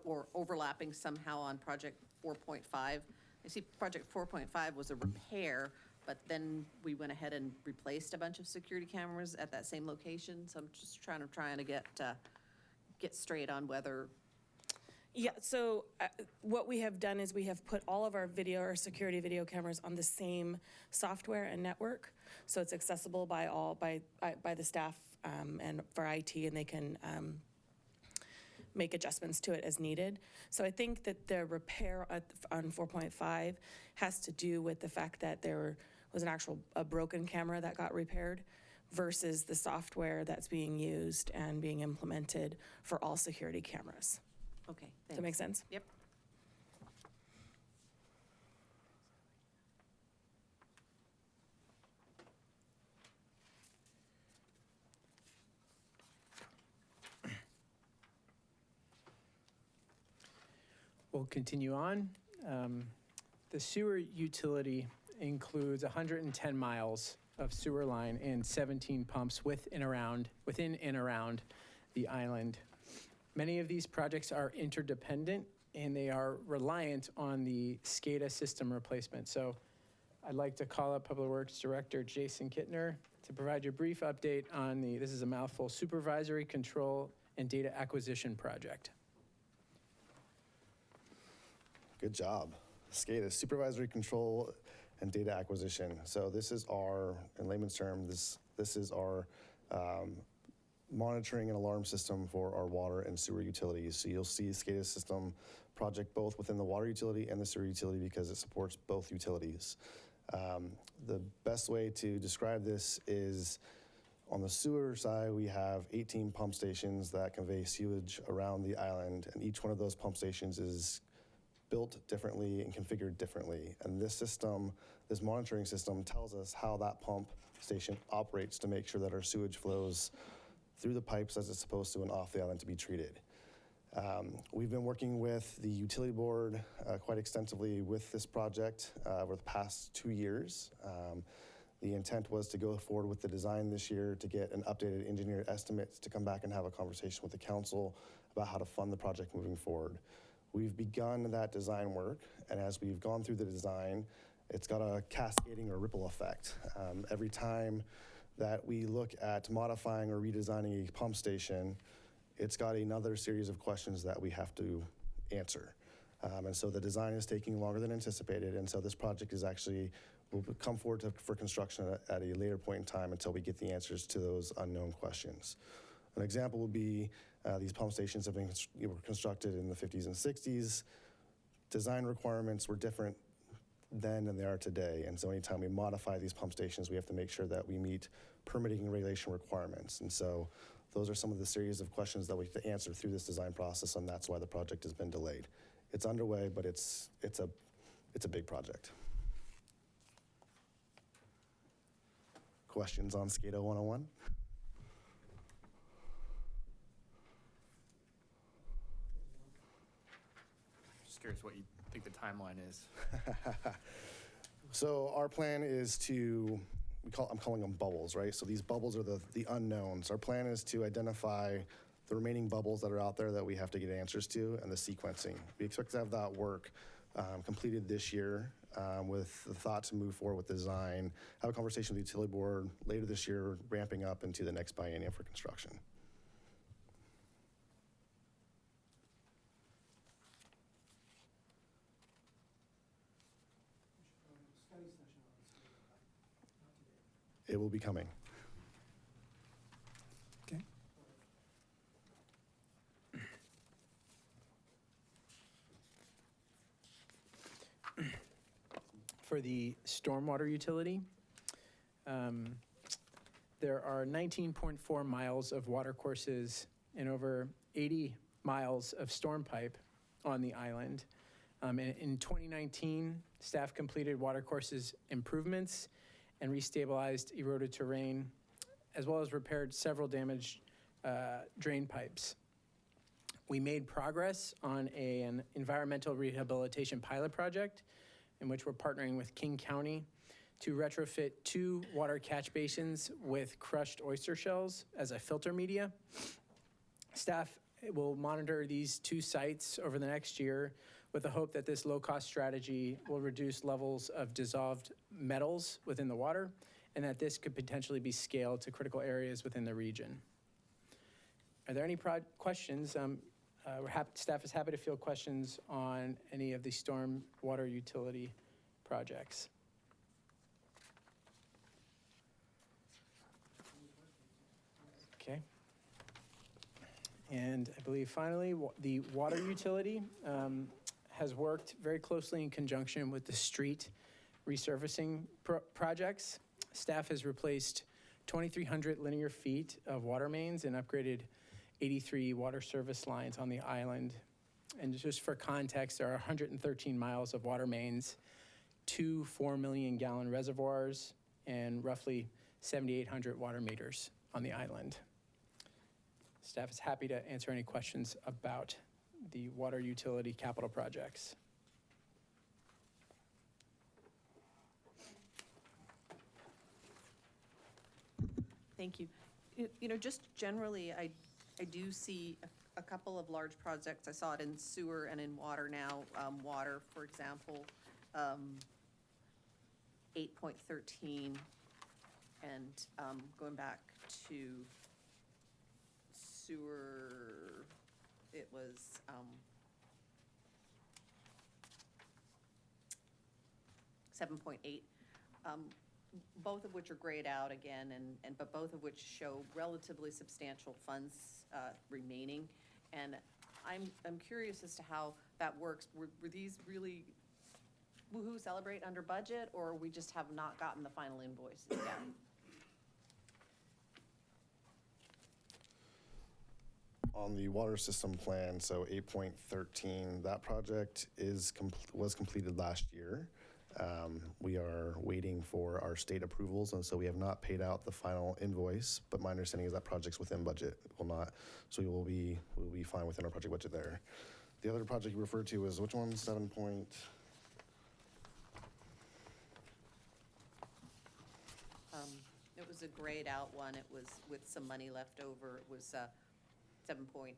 Or overlapping somehow on project 4.5? I see project 4.5 was a repair but then we went ahead and replaced a bunch of security cameras at that same location. So I'm just trying to get straight on whether, Yeah, so what we have done is we have put all of our video or security video cameras on the same software and network. So it's accessible by the staff and for IT, and they can make adjustments to it as needed. So I think that the repair on 4.5 has to do with the fact that there was a broken camera that got repaired versus the software that's being used and being implemented for all security cameras. okay, Does that make thanks. sense? Yep. We'll continue on. The sewer utility includes 110 miles of sewer line and 17 pumps within and around the island. Many of these projects are interdependent and they are reliant on the SCADA system replacement. So I'd like to call up Public Works Director Jason Kittner to provide you a brief update on this is a mouthful, Supervisory Control and Data Acquisition Project. Good job. SCADA, Supervisory Control and Data Acquisition. So this is our, in layman's term, this is our monitoring and alarm system for our water and sewer utilities. So you'll see SCADA system project both within the water utility and the sewer utility because it supports both utilities. The best way to describe this is on the sewer side, we have 18 pump stations that convey sewage around the island, and each one of those pump stations is built differently and configured differently. And this system, this monitoring system, tells us how that pump station operates to make sure that our sewage flows through the pipes as it's supposed to and off the island to be treated. We've been working with the utility board quite extensively with this project over the past 2 years. The intent was to go forward with the design this year to get an updated engineer estimate to come back and have a conversation with the council about how to fund the project moving forward. We've begun that design work, and as we've gone through the design, it's got a cascading or ripple effect. Every time that we look at modifying or redesigning a pump station, it's got another series of questions that we have to answer. And so the design is taking longer than anticipated, and so this project is actually, will come forward for construction at a later point in time until we get the answers to those unknown questions. An example would be these pump stations have been were constructed in the 50s and 60s. Design requirements were different then than they are today. And so anytime we modify these pump stations, we have to make sure that we meet permitting and regulation requirements. And so those are some of the series of questions that we have to answer through this design process, and that's why the project has been delayed. It's underway, but it's a big project. Questions on SCADA 101? Just curious what you think the timeline is. So our plan is to, I'm calling them bubbles, right? So these bubbles are the unknowns. Our plan is to identify the remaining bubbles that are out there that we have to get answers to and the sequencing. We expect to have that work completed this year with the thought to move forward with design, have a conversation with the utility board later this year, ramping up into the next biennium for construction. It will be coming. Okay. For the stormwater utility, there are 19.4 miles of water courses and over 80 miles of storm pipe on the island. In 2019, staff completed water courses improvements and restabilized eroded terrain, as well as repaired several damaged drain pipes. We made progress on an environmental rehabilitation pilot project in which we're partnering with King County to retrofit 2 water catch basins with crushed oyster shells as a filter media. Staff will monitor these 2 sites over the next year with the hope that this low-cost strategy will reduce levels of dissolved metals within the water, and that this could potentially be scaled to critical areas within the region. Are there any questions? Staff is happy to field questions on any of the storm water utility projects. Okay. And I believe finally, the water utility has worked very closely in conjunction with the street resurfacing projects. Staff has replaced 2,300 linear feet of water mains and upgraded 83 water service lines on the island. And just for context, there are 113 miles of water mains, 2 4-million-gallon reservoirs, and roughly 7,800 water meters on the island. Staff is happy to answer any questions about the water utility capital projects. Thank you. You know, just generally, I do see a couple of large projects. I saw it in sewer and in water now. Water, for example, 8.13, and going back to sewer, it was 7.8. Both of which are grayed out again, but both of which show relatively substantial funds remaining. And I'm curious as to how that works. Were these really woohoo celebrate under budget, or we just have not gotten the final invoices yet? On the water system plan, so 8.13, that project was completed last year. We are waiting for our state approvals, and so we have not paid out the final invoice, but my understanding is that project's within budget. It will not, so we will be fine within our project budget there. The other project you referred to is which one? 7 point? It was a grayed out one. It was with some money left over. It was 7.7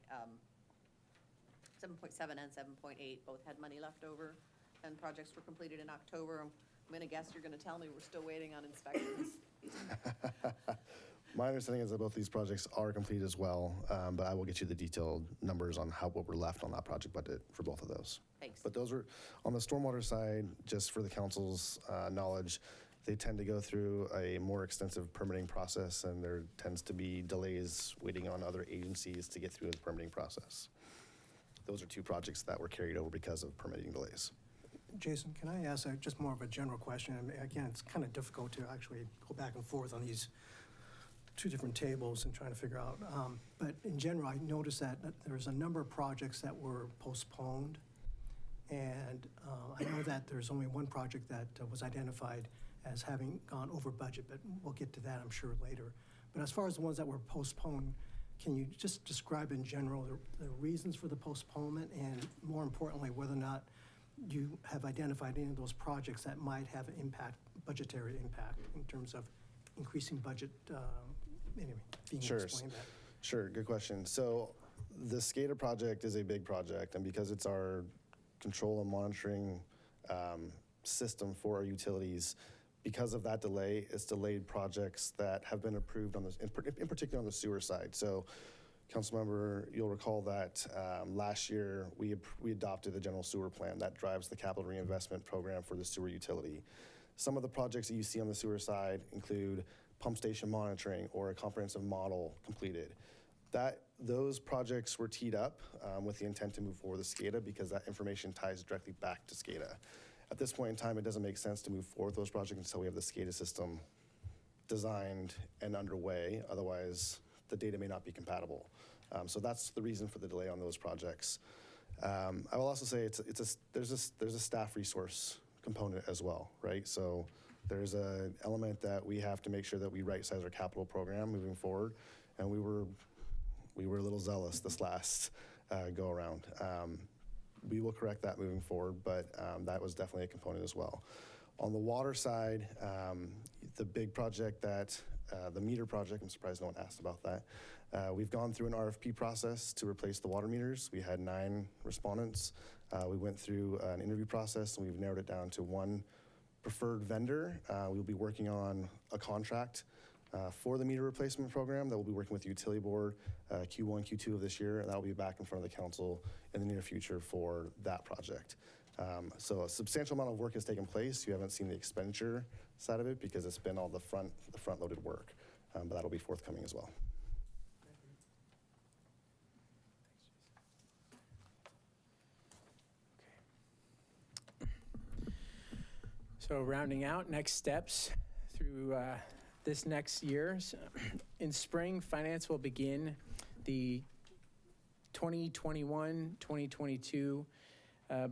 and 7.8 both had money left over, and projects were completed in October. I'm gonna guess you're gonna tell me we're still waiting on inspections. My understanding is that both these projects are complete as well, but I will get you the detailed numbers on what we're left on that project budget for both of those. Thanks. But those are, on the stormwater side, just for the council's knowledge, they tend to go through a more extensive permitting process, and there tends to be delays waiting on other agencies to get through the permitting process. Those are two projects that were carried over because of permitting delays. Jason, can I ask just more of a general question? I mean, again, it's kind of difficult to actually go back and forth on these two different tables and trying to figure out. But in general, I noticed that there's a number of projects that were postponed. And I know that there's only one project that was identified as having gone over budget, but we'll get to that, I'm sure, later. But as far as the ones that were postponed, can you just describe in general the reasons for the postponement, and more importantly, whether or not you have identified any of those projects that might have an impact, budgetary impact, in terms of increasing budget? Anyway, if you can explain that. Sure, good question. So the SCADA project is a big project, and because it's our control and monitoring system for our utilities, because of that delay, it's delayed projects that have been approved on this, in particular on the sewer side. So, Councilmember, you'll recall that last year we adopted the general sewer plan that drives the capital reinvestment program for the sewer utility. Some of the projects that you see on the sewer side include pump station monitoring or a comprehensive model completed. Those projects were teed up with the intent to move forward with SCADA because that information ties directly back to SCADA. At this point in time, it doesn't make sense to move forward with those projects until we have the SCADA system designed and underway. Otherwise, the data may not be compatible. So that's the reason for the delay on those projects. I will also say there's a staff resource component as well, right? So there's an element that we have to make sure that we right-size our capital program moving forward, and we were a little zealous this last go around. We will correct that moving forward, but that was definitely a component as well. On the water side, the big project the meter project, I'm surprised no one asked about that. We've gone through an RFP process to replace the water meters. We had 9 respondents. We went through an interview process, and we've narrowed it down to one preferred vendor. We'll be working on a contract for the meter replacement program that we'll be working with the utility board Q1, Q2 of this year, and that will be back in front of the council in the near future for that project. So a substantial amount of work has taken place. You haven't seen the expenditure side of it because it's been all the front-loaded work, but that'll be forthcoming as well. So rounding out next steps through this next year. In spring, finance will begin the 2021-2022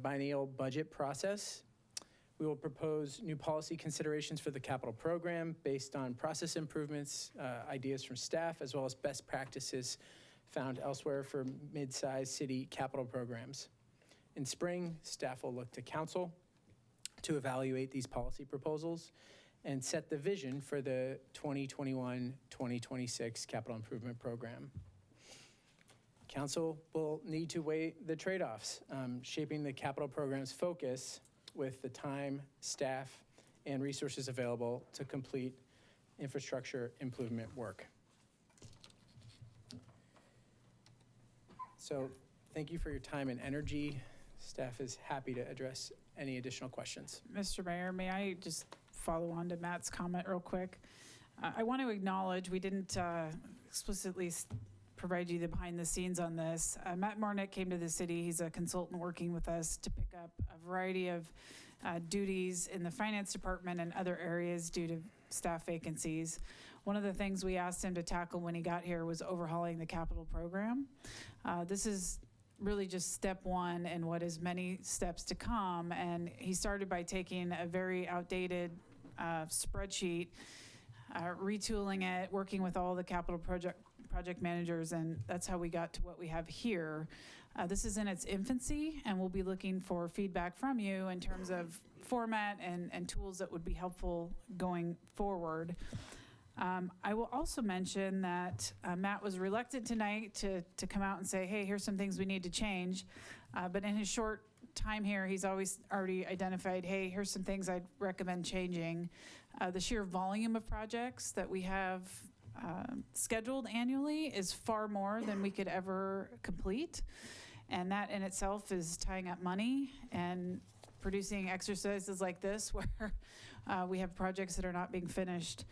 biennial budget process. We will propose new policy considerations for the capital program based on process improvements, ideas from staff, as well as best practices found elsewhere for mid-sized city capital programs. In spring, staff will look to council to evaluate these policy proposals and set the vision for the 2021-2026 capital improvement program. Council will need to weigh the trade-offs, shaping the capital program's focus with the time, staff, and resources available to complete infrastructure improvement work. So thank you for your time and energy. Staff is happy to address any additional questions. Mr. Mayor, may I just follow on to Matt's comment real quick? I want to acknowledge, we didn't explicitly provide you the behind the scenes on this. Matt Marnick came to the city. He's a consultant working with us to pick up a variety of duties in the finance department and other areas due to staff vacancies. One of the things we asked him to tackle when he got here was overhauling the capital program. This is really just step one in what is many steps to come. And he started by taking a very outdated spreadsheet, retooling it, working with all the capital project managers, and that's how we got to what we have here. This is in its infancy, and we'll be looking for feedback from you in terms of format and tools that would be helpful going forward. I will also mention that Matt was reluctant tonight to come out and say, hey, here's some things we need to change. But in his short time here, he's already identified, hey, here's some things I'd recommend changing. The sheer volume of projects that we have scheduled annually is far more than we could ever complete. And that in itself is tying up money and producing exercises like this where we have projects that are not being finished.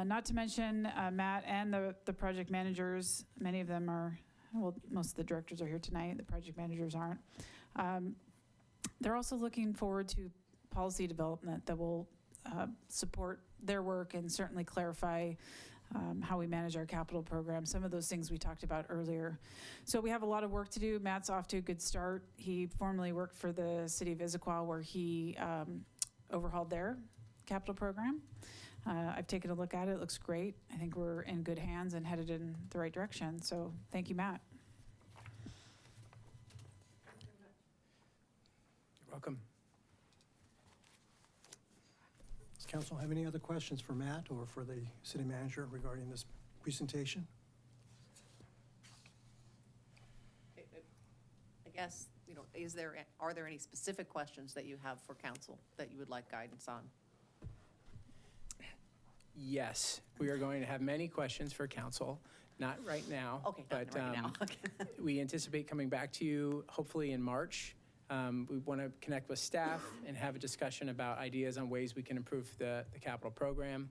Not to mention Matt and the project managers, many of them are, well, most of the directors are here tonight, the project managers aren't. They're also looking forward to policy development that will support their work and certainly clarify how we manage our capital program, some of those things we talked about earlier. So we have a lot of work to do. Matt's off to a good start. He formerly worked for the city of Issaquah where he overhauled their capital program. I've taken a look at it. It looks great. I think we're in good hands and headed in the right direction. So thank you, Matt. You're welcome. Does council have any other questions for Matt or for the city manager regarding this presentation? I guess, are there any specific questions that you have for council that you would like guidance on? Yes, we are going to have many questions for council, not right now. Okay, but right now. we anticipate coming back to you hopefully in March. We want to connect with staff and have a discussion about ideas on ways we can improve the capital program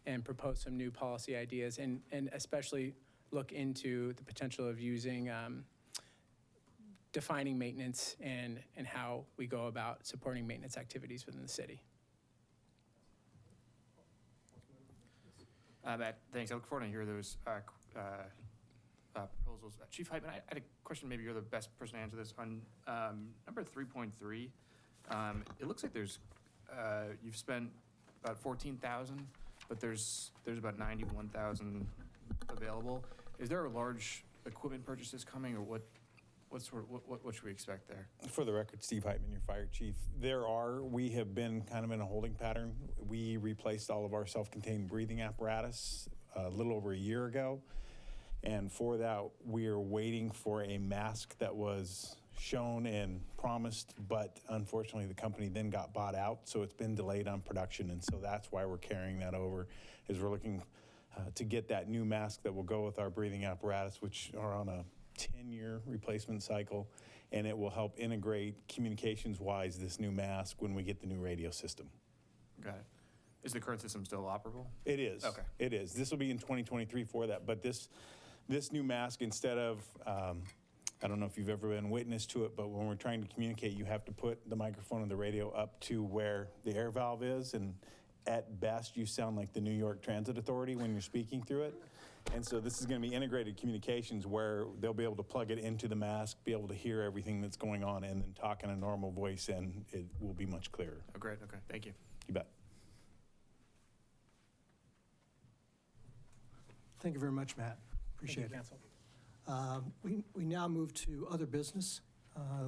and propose some new policy ideas and especially look into the potential of using defining maintenance and how we go about supporting maintenance activities within the city. Matt, thanks. I look forward to hear those proposals. Chief Hyman, I had a question. Maybe you're the best person to answer this. On number 3.3, it looks like there's you've spent about 14,000, but there's about 91,000 available. Is there a large equipment purchases coming, or what should we expect there? For the record, Steve Heitman, your fire chief. We have been kind of in a holding pattern. We replaced all of our self-contained breathing apparatus a little over a year ago. And for that, we are waiting for a mask that was shown and promised, but unfortunately, the company then got bought out, so it's been delayed on production, and so that's why we're carrying that over, is we're looking to get that new mask that will go with our breathing apparatus, which are on a 10-year replacement cycle, and it will help integrate communications-wise this new mask when we get the new radio system. Got it. Is the current system still operable? It is. Okay. It is. This will be in 2023 for that, but this new mask, instead of, I don't know if you've ever been witness to it, but when we're trying to communicate, you have to put the microphone and the radio up to where the air valve is, and at best, you sound like the New York Transit Authority when you're speaking through it. And so this is going to be integrated communications where they'll be able to plug it into the mask, be able to hear everything that's going on, and then talk in a normal voice, and it will be much clearer. Oh, great. Okay. Thank you. You bet. Thank you very much, Matt. Appreciate it. We now move to other business,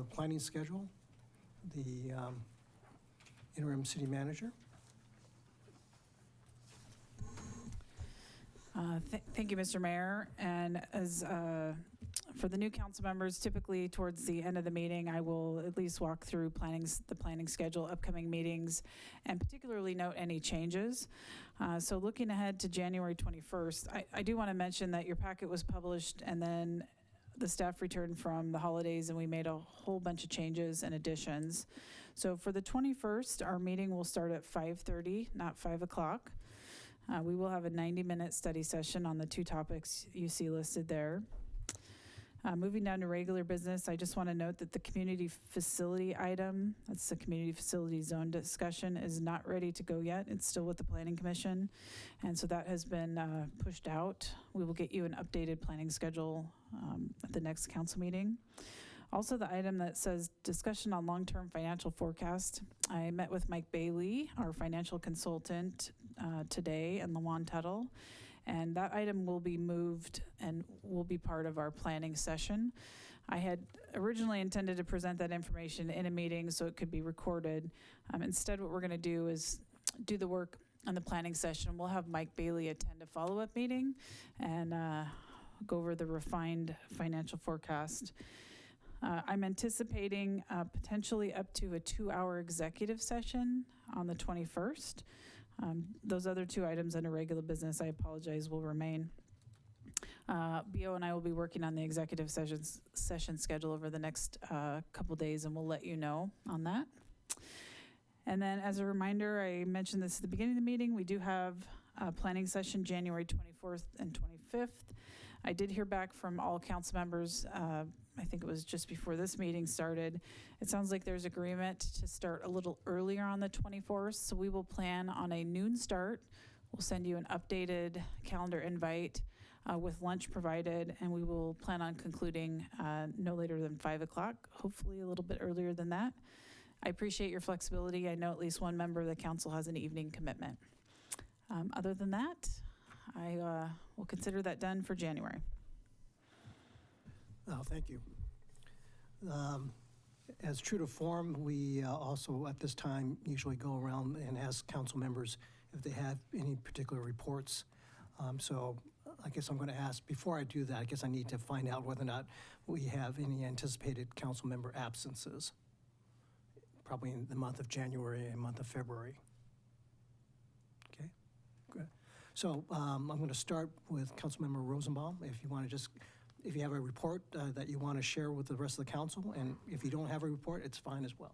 planning schedule, the interim city manager. Thank you, Mr. Mayor. And as for the new council members, typically towards the end of the meeting, I will at least walk through the planning schedule, upcoming meetings, and particularly note any changes. So looking ahead to January 21st, I do want to mention that your packet was published and then the staff returned from the holidays and we made a whole bunch of changes and additions. So for the 21st, our meeting will start at 5:30, not 5 o'clock. We will have a 90-minute study session on the two topics you see listed there. Moving down to regular business, I just want to note that the community facility item, that's the community facility zone discussion, is not ready to go yet. It's still with the Planning Commission, and so that has been pushed out. We will get you an updated planning schedule at the next council meeting. Also, the item that says discussion on long-term financial forecast. I met with Mike Bailey, our financial consultant, today, and Lawan Tuttle, and that item will be moved and will be part of our planning session. I had originally intended to present that information in a meeting so it could be recorded. Instead, what we're going to do is do the work on the planning session. We'll have Mike Bailey attend a follow-up meeting and go over the refined financial forecast. I'm anticipating potentially up to a 2-hour executive session on the 21st. Those other two items under regular business, I apologize, will remain. BO and I will be working on the executive session schedule over the next couple days, and we'll let you know on that. And then as a reminder, I mentioned this at the beginning of the meeting, we do have a planning session January 24th and 25th. I did hear back from all council members, I think it was just before this meeting started. It sounds like there's agreement to start a little earlier on the 24th, so we will plan on a noon start. We'll send you an updated calendar invite with lunch provided, and we will plan on concluding no later than 5 o'clock, hopefully a little bit earlier than that. I appreciate your flexibility. I know at least one member of the council has an evening commitment. Other than that, I will consider that done for January. Oh, thank you. As true to form, we also at this time usually go around and ask council members if they have any particular reports. So I guess I'm going to ask, before I do that, I guess I need to find out whether or not we have any anticipated council member absences, probably in the month of January and month of February. Okay, good. So I'm going to start with Councilmember Rosenbaum. If you want to just, if you have a report that you want to share with the rest of the council, and if you don't have a report, it's fine as well.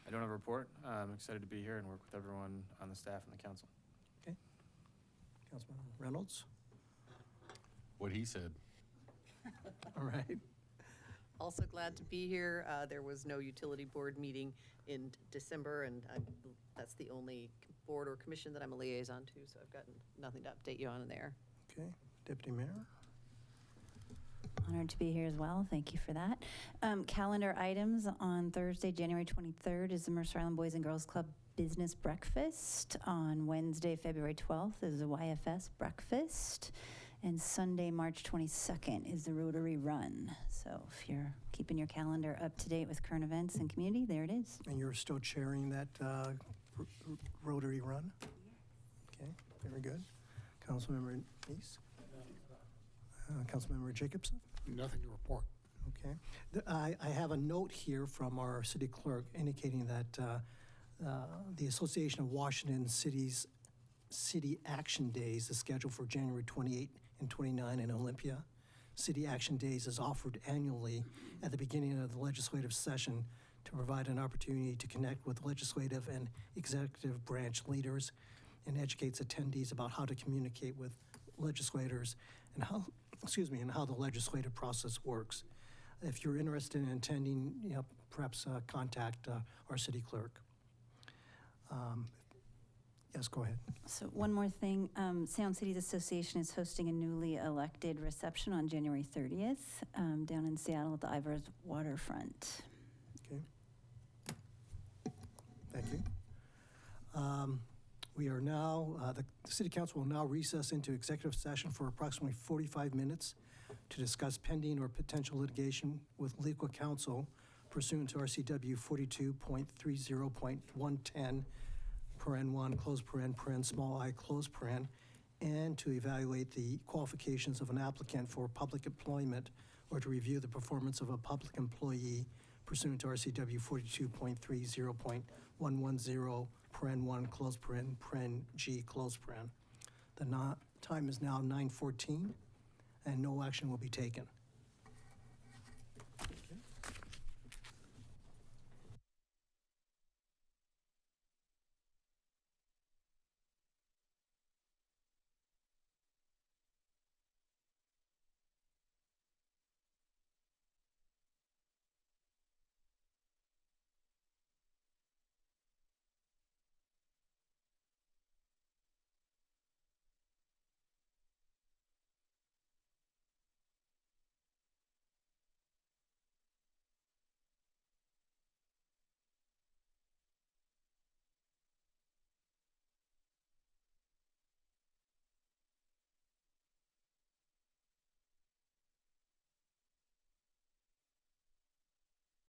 I don't have a report. I'm excited to be here and work with everyone on the staff and the council. Okay. Councilman Reynolds? What he said. All right. Also glad to be here. There was no utility board meeting in December, and that's the only board or commission that I'm a liaison to, so I've got nothing to update you on there. Okay. Deputy Mayor? Honored to be here as well. Thank you for that. Calendar items on Thursday, January 23rd is the Mercer Island Boys and Girls Club Business Breakfast. On Wednesday, February 12th is the YFS Breakfast. And Sunday, March 22nd is the Rotary Run. So if you're keeping your calendar up to date with current events and community, there it is. And you're still chairing that Rotary Run? Okay, very good. Councilmember Neese? Councilmember Jacobson? Nothing to report. Okay. I have a note here from our city clerk indicating that the Association of Washington Cities City Action Days is scheduled for January 28 and 29 in Olympia. City Action Days is offered annually at the beginning of the legislative session to provide an opportunity to connect with legislative and executive branch leaders and educates attendees about how to communicate with legislators and how the legislative process works. If you're interested in attending, perhaps contact our city clerk. Yes, go ahead. So one more thing, Sound Cities Association is hosting a newly elected reception on January 30th down in Seattle at the Ivors Waterfront. Okay. Thank you. We are now, the City Council will now recess into executive session for approximately 45 minutes to discuss pending or potential litigation with legal counsel pursuant to RCW 42.30.110, paren 1, close paren, small I, close paren, and to evaluate the qualifications of an applicant for public employment or to review the performance of a public employee pursuant to RCW 42.30.110, paren 1, close paren G, close paren. The time is now 9:14, and no action will be taken.